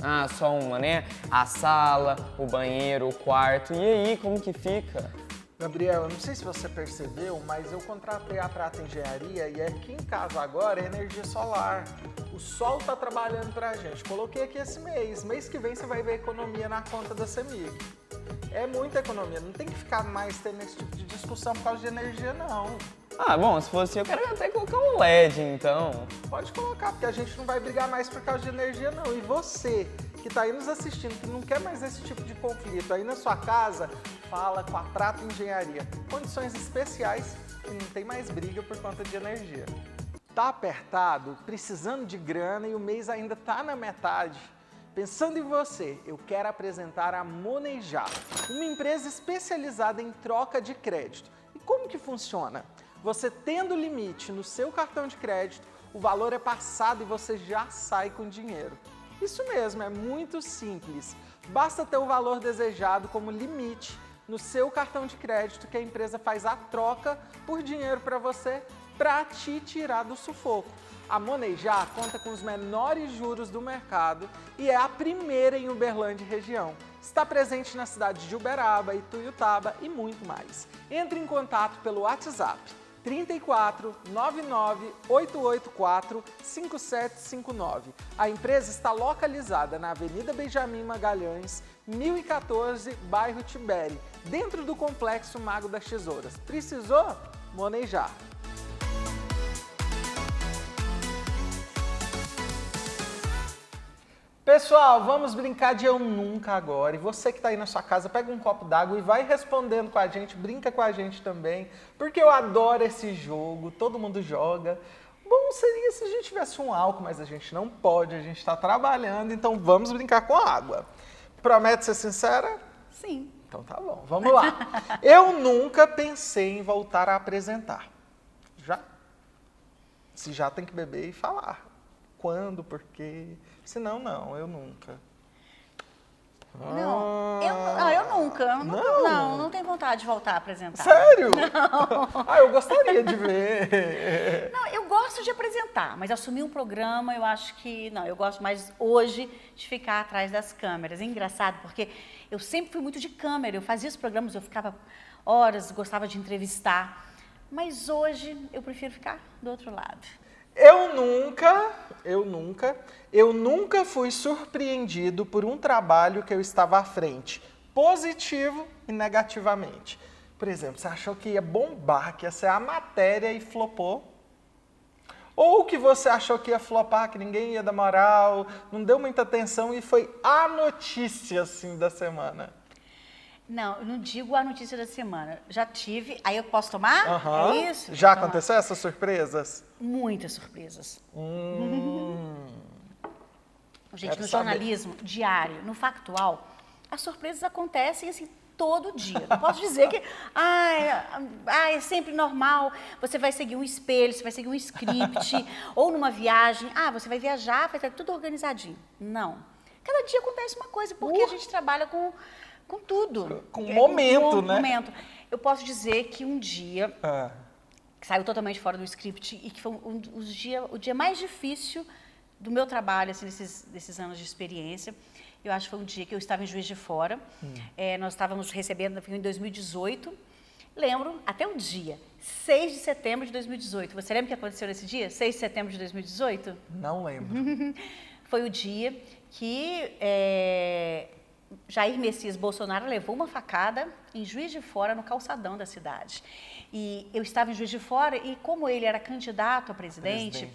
Ah, só uma, né? A sala, o banheiro, o quarto. E aí, como que fica? Gabriel, eu não sei se você percebeu, mas eu contratei a Prata Engenharia e aqui em casa agora é energia solar. O sol tá trabalhando pra gente. Coloquei aqui esse mês. Mês que vem você vai ver economia na conta da CEMIG. É muita economia, não tem que ficar mais tendo esse tipo de discussão por causa de energia, não. Ah, bom, se fosse eu quero até colocar um LED, então. Pode colocar, porque a gente não vai brigar mais por causa de energia, não. E você, que está aí nos assistindo, que não quer mais esse tipo de conflito aí na sua casa, fala com a Prata Engenharia. Condições especiais e não tem mais briga por conta de energia. Tá apertado, precisando de grana e o mês ainda tá na metade? Pensando em você, eu quero apresentar a Monejar, uma empresa especializada em troca de crédito. E como que funciona? Você tendo limite no seu cartão de crédito, o valor é passado e você já sai com dinheiro. Isso mesmo, é muito simples. Basta ter o valor desejado como limite no seu cartão de crédito que a empresa faz a troca por dinheiro para você para te tirar do sufoco. A Monejar conta com os menores juros do mercado e é a primeira em Uberlândia e região. Está presente na cidade de Uberaba, Ituiutaba e muito mais. Entre em contato pelo WhatsApp 34 99 884 5759. A empresa está localizada na Avenida Benjamin Magalhães, 1014, bairro Tibere, dentro do Complexo Mago das Tesouras. Precisou? Monejar. Pessoal, vamos brincar de Eu Nunca agora. E você que está aí na sua casa, pega um copo d'água e vai respondendo com a gente, brinca com a gente também, porque eu adoro esse jogo, todo mundo joga. Bom seria se a gente tivesse um álcool, mas a gente não pode, a gente está trabalhando, então vamos brincar com água. Promete ser sincera? Sim. Então tá bom, vamos lá. Eu nunca pensei em voltar a apresentar. Já? Se já tem que beber e falar. Quando, por quê? Se não, não, eu nunca. Não, eu nunca. Não tenho vontade de voltar a apresentar. Sério? Não. Ah, eu gostaria de ver. Não, eu gosto de apresentar, mas assumir um programa, eu acho que não. Eu gosto mais hoje de ficar atrás das câmeras. É engraçado, porque eu sempre fui muito de câmera. Eu fazia os programas, eu ficava horas, gostava de entrevistar. Mas hoje eu prefiro ficar do outro lado. Eu nunca fui surpreendido por um trabalho que eu estava à frente, positivo e negativamente. Por exemplo, você achou que ia bombar, que ia ser a matéria e flopou? Ou que você achou que ia flopar, que ninguém ia dar moral, não deu muita atenção e foi a notícia, assim, da semana? Não, eu não digo a notícia da semana. Já tive, aí eu posso tomar? Uhum. É isso? Já Vou tomar. aconteceu essas surpresas? Muitas surpresas. Gente, Quero no saber. jornalismo diário, no factual, as surpresas acontecem assim todo dia. Não posso dizer que é sempre normal, você vai seguir um espelho, você vai seguir um script, ou numa viagem, você vai viajar, vai estar tudo organizadinho. Não. Cada dia acontece uma coisa, porque a gente trabalha com tudo. Com momento, né? Momento. Eu posso dizer que um dia que saiu totalmente fora do script e que foi o dia mais difícil do meu trabalho, assim, desses anos de experiência. Eu acho que foi um dia que eu estava em Juiz de Fora. Nós estávamos recebendo em 2018. Lembro até um dia, 6 de setembro de 2018. Você lembra o que aconteceu nesse dia? 6 de setembro de 2018? Não lembro. Foi o dia que Jair Messias Bolsonaro levou uma facada em Juiz de Fora, no calçadão da cidade. E eu estava em Juiz de Fora e, como ele era candidato a presidente,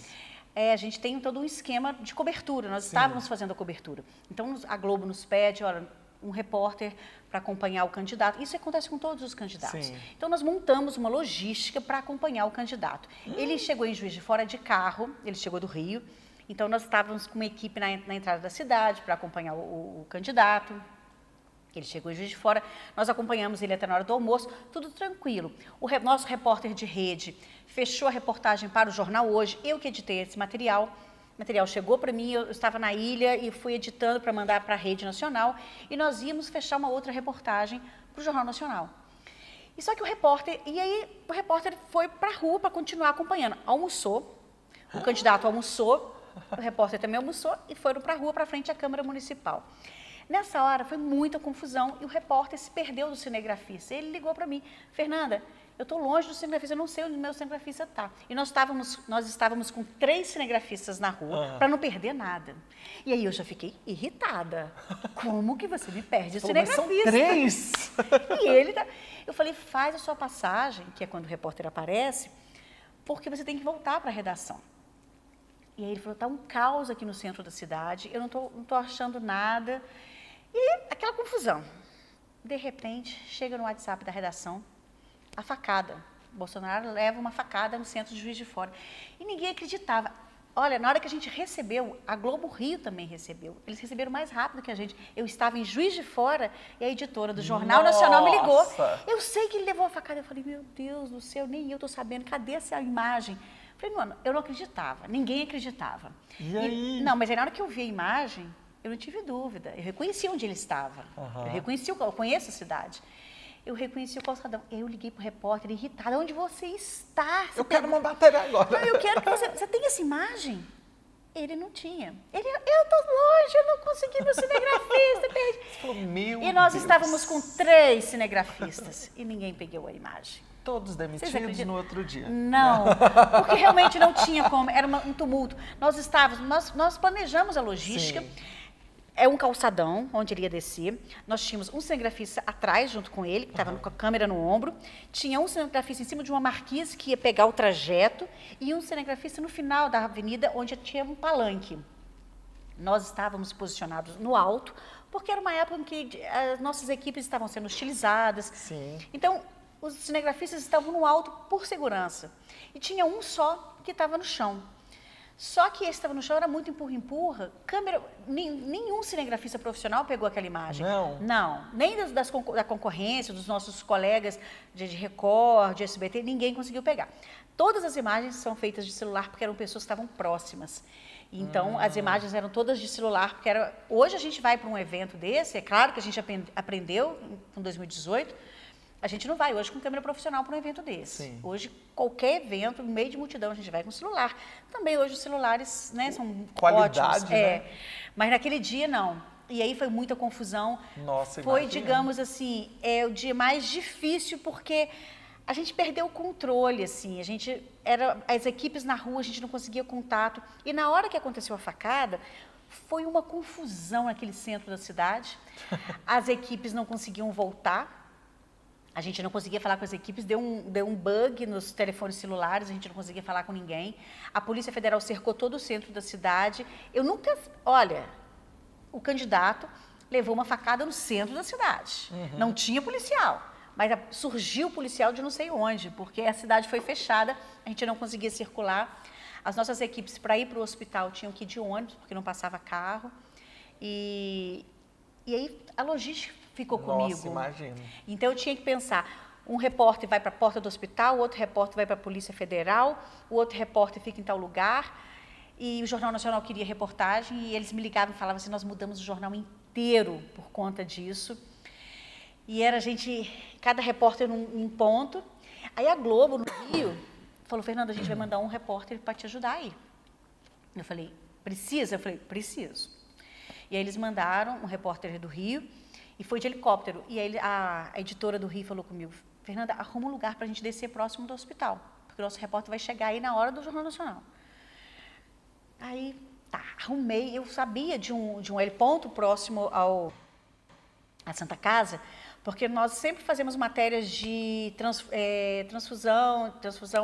a gente tem todo um esquema de cobertura. Nós estávamos fazendo a cobertura. Então, a Globo nos pede, olha, um repórter para acompanhar o candidato. Isso acontece com todos os candidatos. Sim. Então, nós montamos uma logística para acompanhar o candidato. Ele chegou em Juiz de Fora de carro, ele chegou do Rio. Então, nós estávamos com uma equipe na entrada da cidade para acompanhar o candidato. Ele chegou em Juiz de Fora, nós acompanhamos ele até na hora do almoço, tudo tranquilo. O nosso repórter de rede fechou a reportagem para o Jornal Hoje, eu que editei esse material. O material chegou para mim, eu estava na ilha e fui editando para mandar para a Rede Nacional. E nós íamos fechar uma outra reportagem para o Jornal Nacional. E só que o repórter foi para a rua para continuar acompanhando. Almoçou, o candidato almoçou, o repórter também almoçou e foram para a rua, para frente à Câmara Municipal. Nessa hora foi muita confusão e o repórter se perdeu do cinegrafista. Ele ligou para mim, Fernanda, eu estou longe do cinegrafista, eu não sei onde o meu cinegrafista está. E nós estávamos com 3 cinegrafistas na rua para não perder nada. E aí eu já fiquei irritada. Como que você me perde o cinegrafista? Mas são 3! E ele eu falei, faz a sua passagem, que é quando o repórter aparece, porque você tem que voltar para a redação. E aí ele falou, está um caos aqui no centro da cidade, eu não tô achando nada. E aquela confusão. De repente, chega no WhatsApp da redação, a facada. Bolsonaro leva uma facada no centro de Juiz de Fora. E ninguém acreditava. Olha, na hora que a gente recebeu, a Globo Rio também recebeu. Eles receberam mais rápido que a gente. Eu estava em Juiz de Fora e a editora do Jornal Nacional me ligou. Eu sei que ele levou a facada. Eu falei, meu Deus do céu, nem eu estou sabendo. Cadê essa imagem? Eu falei, mano, eu não acreditava. Ninguém acreditava. E aí? Não, mas aí na hora que eu vi a imagem, eu não tive dúvida. Eu reconheci onde ele estava. Eu conheço a cidade. Eu reconheci o calçadão. Eu liguei pro repórter, irritada. Onde você está? Eu quero uma matéria agora. Não, eu quero que você tem essa imagem? Ele não tinha. Eu tô longe, eu não consegui meu cinegrafista. Meu e nós Deus. estávamos com 3 cinegrafistas e ninguém pegou a imagem. Todos demitidos no outro dia. Não, porque realmente não tinha como, era um tumulto. Nós planejamos a logística. Sim. É um calçadão onde ele ia descer. Nós tínhamos um cinegrafista atrás, junto com ele, que estava com a câmera no ombro. Tinha um cinegrafista em cima de uma marquise que ia pegar o trajeto. E um cinegrafista no final da avenida, onde tinha um palanque. Nós estávamos posicionados no alto, porque era uma época em que as nossas equipes estavam sendo hostilizadas. Sim. Então, os cinegrafistas estavam no alto por segurança. E tinha um só que estava no chão. Só que esse estava no chão, era muito empurra-empurra. Nenhum cinegrafista profissional pegou aquela imagem. Não? Não. Nem da concorrência, dos nossos colegas de Record, de SBT, ninguém conseguiu pegar. Todas as imagens são feitas de celular porque eram pessoas que estavam próximas. Então, as imagens eram todas de celular, porque hoje a gente vai para um evento desse, é claro que a gente aprendeu em 2018, a gente não vai hoje com câmera profissional para um evento desse. Sim. Hoje, qualquer evento, no meio de multidão, a gente vai com celular. Também hoje os celulares, né, são qualidade, ótimos. né? Mas naquele dia, não. E aí foi muita confusão. Nossa, foi, imagina. digamos assim, o dia mais difícil, porque a gente perdeu o controle, assim. As equipes na rua, a gente não conseguia contato. E na hora que aconteceu a facada, foi uma confusão naquele centro da cidade. As equipes não conseguiam voltar. A gente não conseguia falar com as equipes, deu um bug nos telefones celulares, a gente não conseguia falar com ninguém. A Polícia Federal cercou todo o centro da cidade. Olha, o candidato levou uma facada no centro da cidade. Não tinha policial, mas surgiu policial de não sei onde, porque a cidade foi fechada, a gente não conseguia circular. As nossas equipes, para ir para o hospital, tinham que ir de ônibus, porque não passava carro. E aí a logística ficou comigo. Nossa, imagino. Então eu tinha que pensar, um repórter vai para a porta do hospital, o outro repórter vai para a Polícia Federal, o outro repórter fica em tal lugar, e o Jornal Nacional queria reportagem, e eles me ligavam e falavam assim, nós mudamos o jornal inteiro por conta disso. E era cada repórter num ponto. Aí a Globo, no Rio, falou, Fernanda, a gente vai mandar um repórter para te ajudar aí. Eu falei, precisa? Eu falei, preciso. E aí eles mandaram um repórter do Rio, e foi de helicóptero. E aí a editora do Rio falou comigo, Fernanda, arruma um lugar para a gente descer próximo do hospital, porque o nosso repórter vai chegar aí na hora do Jornal Nacional. Aí, arrumei. Eu sabia de um heliponto próximo à Santa Casa, porque nós sempre fazemos matérias de transfusão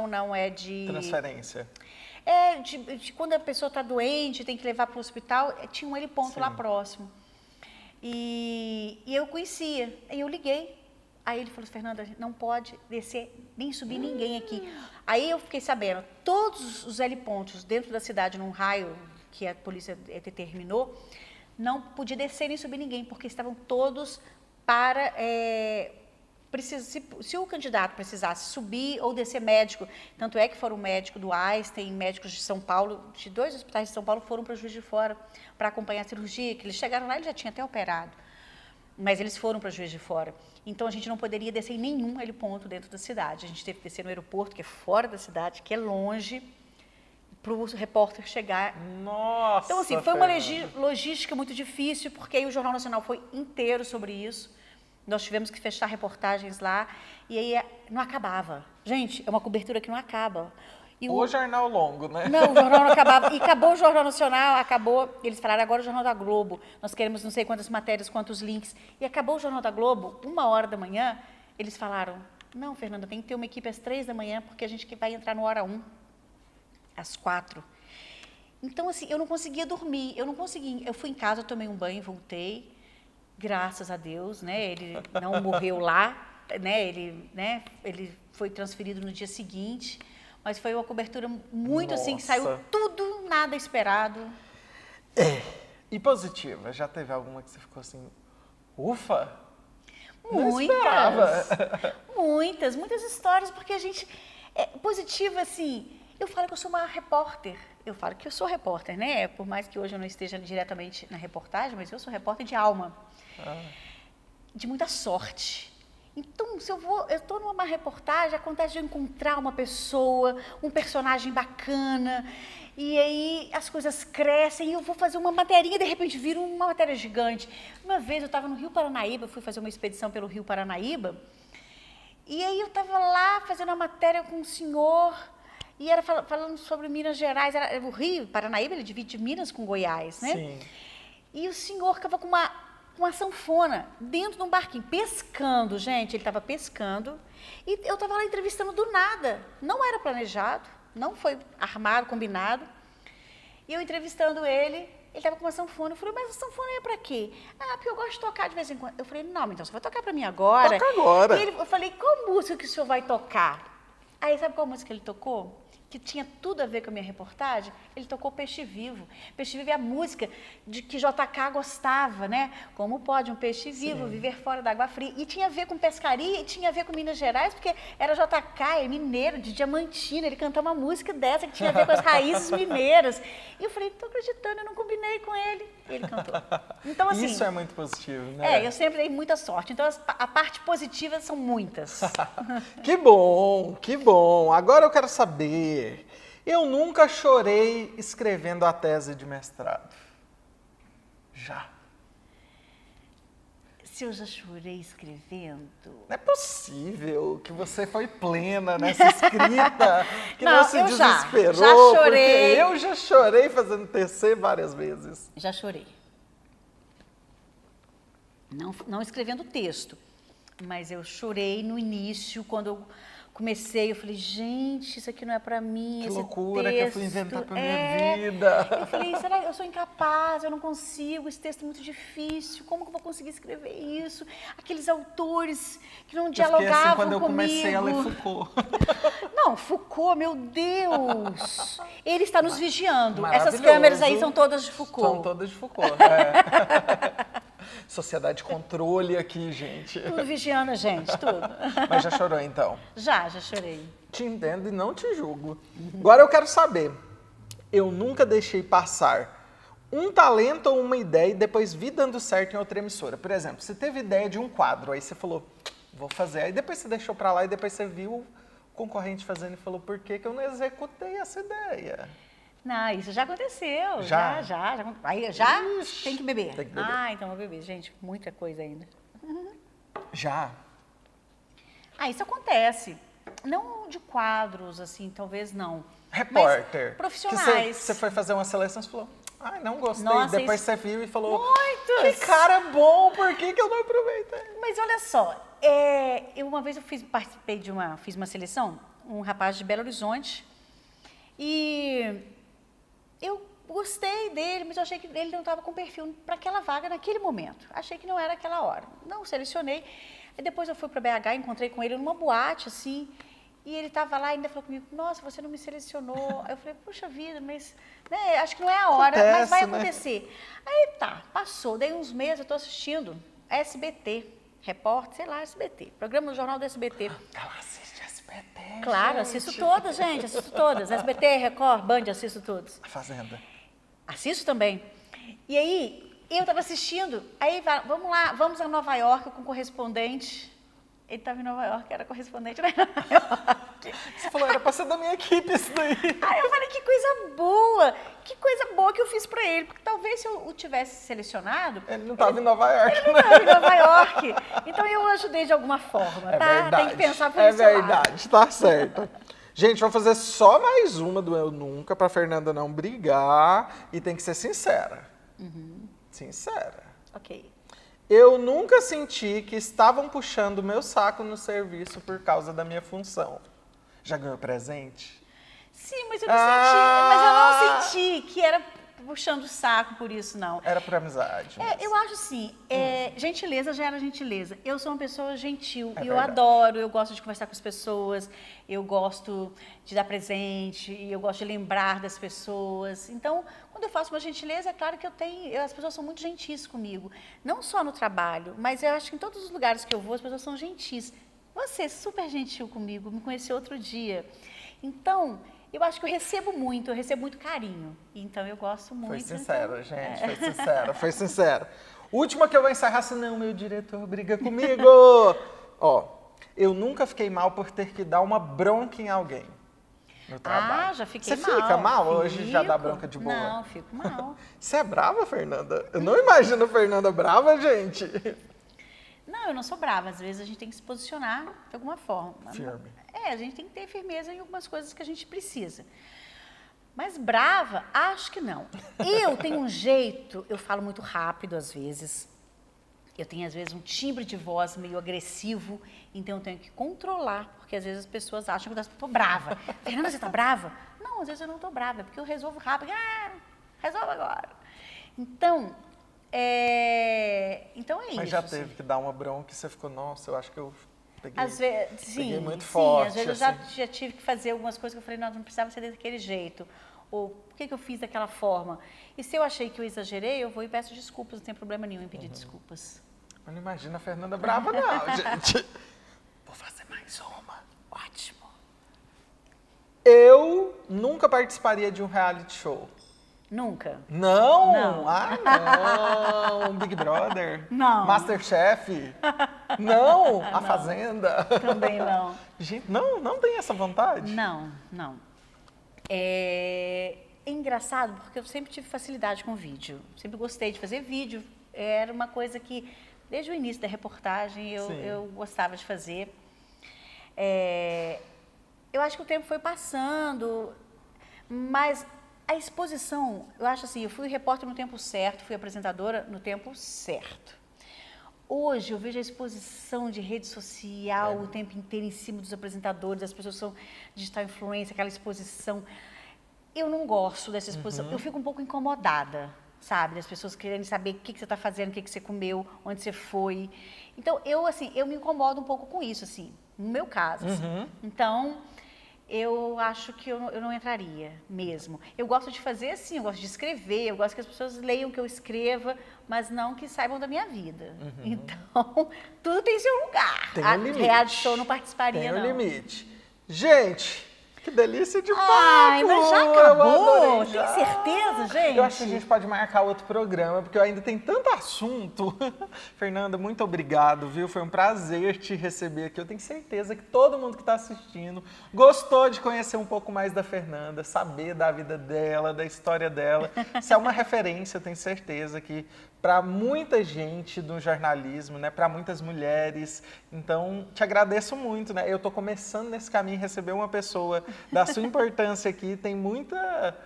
não é de... Transferência. De quando a pessoa está doente, tem que levar para o hospital, tinha um heliponto lá próximo. E eu conhecia, aí eu liguei. Aí ele falou, Fernanda, não pode descer, nem subir ninguém aqui. Aí eu fiquei sabendo, todos os helipontos dentro da cidade, num raio que a polícia determinou, não podia descer nem subir ninguém, porque estavam todos para... se o candidato precisasse subir ou descer médico, tanto é que foram médico do Einstein, médicos de São Paulo, de 2 hospitais de São Paulo, foram para o Juiz de Fora para acompanhar a cirurgia, que eles chegaram lá, ele já tinha até operado. mas eles foram para Juiz de Fora. Então, a gente não poderia descer em nenhum heliponto dentro da cidade. A gente teve que descer no aeroporto, que é fora da cidade, que é longe, para o repórter chegar. Nossa! Então, assim, foi uma Fernanda. logística muito difícil, porque aí o Jornal Nacional foi inteiro sobre isso. Nós tivemos que fechar reportagens lá, e aí não acabava. Gente, é uma cobertura que não acaba. E O jornal longo, né? Não, o jornal não acabava. E acabou o Jornal Nacional, acabou. Eles falaram, agora o Jornal da Globo. Nós queremos não sei quantas matérias, quantos links. E acabou o Jornal da Globo, 1h da manhã, eles falaram, não, Fernanda, tem que ter uma equipe às 3 da manhã, porque a gente vai entrar no hora 1, às 4. Então, assim, eu não conseguia dormir, eu não conseguia. Eu fui em casa, eu tomei um banho, voltei, graças a Deus, né? Ele não morreu lá, né? Ele foi transferido no dia seguinte. Mas foi uma cobertura muito assim, que saiu Nossa. tudo, nada esperado. E positiva? Já teve alguma que você ficou assim, ufa? Não Muitas. esperava. Muitas histórias, porque a gente. Positiva, assim, eu falo que eu sou uma repórter. Eu falo que eu sou repórter, né? Por mais que hoje eu não esteja diretamente na reportagem, mas eu sou repórter de alma. De muita sorte. Então, se eu estou numa reportagem, acontece de eu encontrar uma pessoa, um personagem bacana, e aí as coisas crescem, e eu vou fazer uma materinha, de repente vira uma matéria gigante. Uma vez eu estava no Rio Paranaíba, fui fazer uma expedição pelo Rio Paranaíba, e aí eu estava lá fazendo uma matéria com um senhor, e era falando sobre Minas Gerais. O Rio Paranaíba, ele divide Minas com Goiás, né? Sim. E o senhor ficava com uma sanfona dentro de um barquinho, pescando, gente. Ele estava pescando e eu estava lá entrevistando do nada. Não era planejado, não foi armado, combinado. E eu entrevistando ele estava com uma sanfona. Eu falei, mas a sanfona é para quê? Ah, porque eu gosto de tocar de vez em quando. Eu falei, não, então você vai tocar para mim agora? Toca agora. E eu falei, qual música que o senhor vai tocar? Aí, sabe qual música ele tocou? Que tinha tudo a ver com a minha reportagem, ele tocou Peixe Vivo. Peixe Vivo é a música de que JK gostava, né? Como pode um peixe vivo viver fora da água fria? E tinha a ver com pescaria, e tinha a ver com Minas Gerais, porque era JK, é mineiro, de Diamantina, ele cantava uma música dessa que tinha a ver com as raízes mineiras. E eu falei, tô acreditando, eu não combinei com ele. E ele cantou. Então, assim... Isso é muito positivo, né? eu sempre dei muita sorte. Então, a parte positiva são muitas. Que bom, que bom. Agora eu quero saber. Eu nunca chorei escrevendo a tese de mestrado. Já. Se eu já chorei escrevendo... Não é possível que você foi plena nessa escrita, que não, Não, se eu já desesperou. chorei. Porque eu já chorei fazendo TC várias vezes. Já chorei. Não escrevendo texto, mas eu chorei no início, quando eu comecei, eu falei, gente, isso aqui não é pra mim, Que esse loucura que eu fui texto inventar pra minha vida. Eu falei, será que eu sou incapaz, eu não consigo, esse texto é muito difícil, como que eu vou conseguir escrever isso? Aqueles autores que não Eu fiquei dialogavam assim quando eu comigo. comecei a ler Foucault. Não, Foucault, meu Deus! Ele está nos vigiando. Essas Maravilhoso. câmeras aí são todas de Foucault. São todas de Foucault. É. Sociedade de controle aqui, gente. Tudo vigiando a gente, tudo. Mas já chorou então? Já chorei. Te entendo e não te julgo. Agora eu quero saber. Eu nunca deixei passar um talento ou uma ideia e depois vi dando certo em outra emissora. Por exemplo, você teve ideia de um quadro, aí você falou, vou fazer. Aí depois você deixou pra lá e depois você viu o concorrente fazendo e falou, por que que eu não executei essa ideia? Não, isso já aconteceu. Já? Aí já Ixi, tem que beber. tem que beber. Ah, então vou beber. Gente, muita coisa ainda. Já? Ah, isso acontece. Não de quadros, assim, talvez não. Repórter. Mas profissionais. Que você foi fazer uma seleção e falou, ai, não gostei. Nossa, Depois isso- você viu e falou, Muitos! que cara bom, por que que eu não aproveitei? Mas olha só, uma vez eu participei fiz uma seleção, um rapaz de Belo Horizonte, e eu gostei dele, mas eu achei que ele não estava com perfil para aquela vaga naquele momento. Achei que não era aquela hora. Não selecionei. Aí depois eu fui para BH, encontrei com ele numa boate, assim, e ele estava lá e ainda falou comigo, nossa, você não me selecionou. Aí eu falei, puxa vida, mas né, acho que não é a hora, mas vai Acontece, né? acontecer. Aí tá, passou, daí uns meses eu estou assistindo SBT, repórter, sei lá, SBT, programa do Jornal do SBT. Ela assiste SBT, Claro, gente. assisto todas, gente, assisto todas. SBT, Record, Band, assisto todos. A Fazenda. Assisto também. E aí, eu estava assistindo, aí vamos lá, vamos a Nova York com o correspondente. Ele estava em Nova York, era correspondente lá em Nova York. Você falou, era pra ser da minha equipe isso daí. Aí eu falei, que coisa boa que eu fiz pra ele, porque talvez se eu o tivesse selecionado... Ele não estava em Nova York, Ele não estava em Nova York. Então eu ajudei de alguma forma, É tá? verdade. Tem que pensar por É esse lado. verdade, tá certo. Gente, vou fazer só mais uma do Eu Nunca, pra Fernanda não brigar. E tem que ser sincera. Sincera. Ok. Eu nunca senti que estavam puxando o meu saco no serviço por causa da minha função. Já ganhou presente? Sim, mas eu não senti que era puxando o saco por isso, não. Era por amizade. É, eu acho assim, gentileza gera gentileza. Eu sou uma pessoa gentil É e eu verdade. adoro, eu gosto de conversar com as pessoas, eu gosto de dar presente, e eu gosto de lembrar das pessoas. Então, quando eu faço uma gentileza, é claro que as pessoas são muito gentis comigo. Não só no trabalho, mas eu acho que em todos os lugares que eu vou, as pessoas são gentis. Você é super gentil comigo, me conheceu outro dia. Então, eu acho que eu recebo muito carinho. Então, eu gosto muito. Foi sincera, então, gente, foi sincera, foi sincera. Última que eu vou encerrar, senão meu diretor briga comigo. Ó, eu nunca fiquei mal por ter que dar uma bronca em alguém no trabalho. Ah, já fiquei Você mal. fica mal ou hoje já dá Fico. bronca de boa? Não, fico mal. Você é brava, Fernanda? Eu não imagino a Fernanda brava, gente. Não, eu não sou brava. Às vezes a gente tem que se posicionar de alguma forma. Firme. A gente tem que ter firmeza em algumas coisas que a gente precisa. Mas brava, acho que não. Eu tenho um jeito, eu falo muito rápido às vezes. Eu tenho, às vezes, um timbre de voz meio agressivo, então eu tenho que controlar, porque às vezes as pessoas acham que eu estou brava. Fernanda, você está brava? Não, às vezes eu não estou brava, é porque eu resolvo rápido. Resolve agora. Então, então é isso. Mas já assim. teve que dar uma bronca e você ficou, nossa, eu acho que eu peguei, Às vezes, peguei sim, muito sim, forte. às vezes assim. eu já tive que fazer algumas coisas que eu falei, não precisava ser daquele jeito. Ou, por que eu fiz daquela forma? E se eu achei que eu exagerei, eu vou e peço desculpas, não tem problema nenhum em pedir desculpas. Eu não imagino a Fernanda brava, não, gente. Vou fazer mais uma. Ótimo. Eu nunca participaria de um reality show. Nunca. Não? Não. Ah, não. Big Brother? Não. Masterchef? Não. A Fazenda? Também não. Gente, não tem essa vontade? Não, não. É engraçado porque eu sempre tive facilidade com vídeo. Sempre gostei de fazer vídeo. Era uma coisa que, desde o início da reportagem, eu gostava de fazer. Eu acho que o tempo foi passando, mas a exposição, eu acho assim, eu fui repórter no tempo certo, fui apresentadora no tempo certo. Hoje eu vejo a exposição de rede social o tempo inteiro em cima dos apresentadores, as pessoas são digital influencer, aquela exposição. Eu não gosto dessa exposição, eu fico um pouco incomodada, sabe? Das pessoas querendo saber o que você está fazendo, o que você comeu, onde você foi. Então, eu me incomodo um pouco com isso, assim, no meu caso. Assim. Então, eu acho que eu não entraria mesmo. Eu gosto de fazer assim, eu gosto de escrever, eu gosto que as pessoas leiam o que eu escreva, mas não que saibam da minha vida. Então, tudo tem seu lugar. Tem A limite. reality show eu não participaria, Tem não. limite. Gente, que delícia de papo! Ai, mas já Eu acabou? adorei, Tem já. certeza, gente? Eu acho que a gente pode marcar outro programa, porque eu ainda tenho tanto assunto. Fernanda, muito obrigado, viu? Foi um prazer te receber aqui. Eu tenho certeza que todo mundo que está assistindo gostou de conhecer um pouco mais da Fernanda, saber da vida dela, da história dela. Isso é uma referência, eu tenho certeza que para muita gente do jornalismo, né, para muitas mulheres. Então, te agradeço muito, né? Eu estou começando nesse caminho, receber uma pessoa da sua importância aqui, tem muita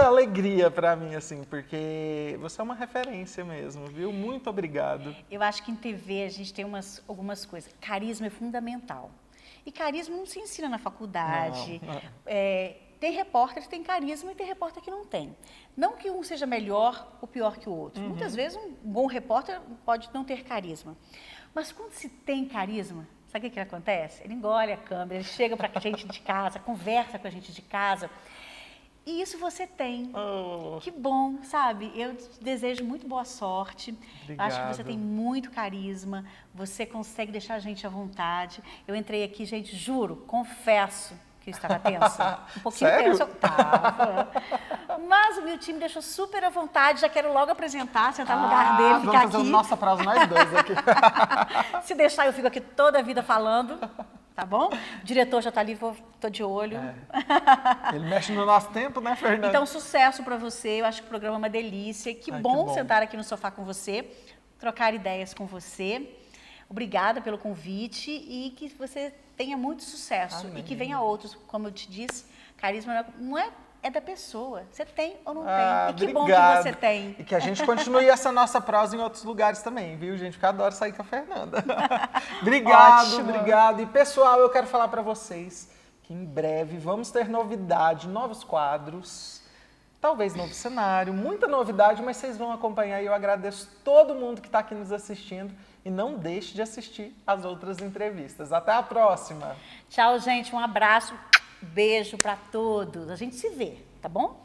alegria para mim, assim, porque você é uma referência mesmo, viu? Muito obrigado. Eu acho que em TV a gente tem algumas coisas. Carisma é fundamental. E carisma não se ensina na faculdade. Não. Tem repórter que tem carisma e tem repórter que não tem. Não que um seja melhor ou pior que o outro. Muitas vezes um bom repórter pode não ter carisma. Mas quando se tem carisma, sabe o que acontece? Ele engole a câmera, ele chega para a gente de casa, conversa com a gente de casa. E isso você tem. Oh. Que bom, sabe? Eu te desejo muito boa sorte. Obrigado. Acho que você tem muito carisma, você consegue deixar a gente à vontade. Eu entrei aqui, gente, juro, confesso, que eu estava tensa. Um pouquinho Sério? tensa eu estava. Mas o meu time me deixou super à vontade, já quero logo apresentar, sentar no lugar dele, vamos ficar fazer aqui. nossa prosa nós dois aqui. Se deixar, eu fico aqui toda a vida falando, tá bom? O diretor já tá ali, tô de olho. Ele mexe no nosso tempo, né, Fernanda? Então, sucesso para você. Eu acho que o programa é uma delícia. Que Ai, que bom bom. sentar aqui no sofá com você, trocar ideias com você. Obrigada pelo convite e que você tenha muito sucesso. Amém. E que venha outros. Como eu te disse, carisma não é da pessoa. Você tem ou não tem. E que bom que obrigado. você tem. E que a gente continue essa nossa prosa em outros lugares também, viu, gente? Porque eu adoro sair com a Fernanda. Obrigado, Ótimo. obrigado. E, pessoal, eu quero falar pra vocês que em breve vamos ter novidade, novos quadros, talvez novo cenário, muita novidade, mas vocês vão acompanhar e eu agradeço todo mundo que está aqui nos assistindo e não deixe de assistir as outras entrevistas. Até a próxima! Tchau, gente. Um abraço. Beijo para todos. A gente se vê, tá bom?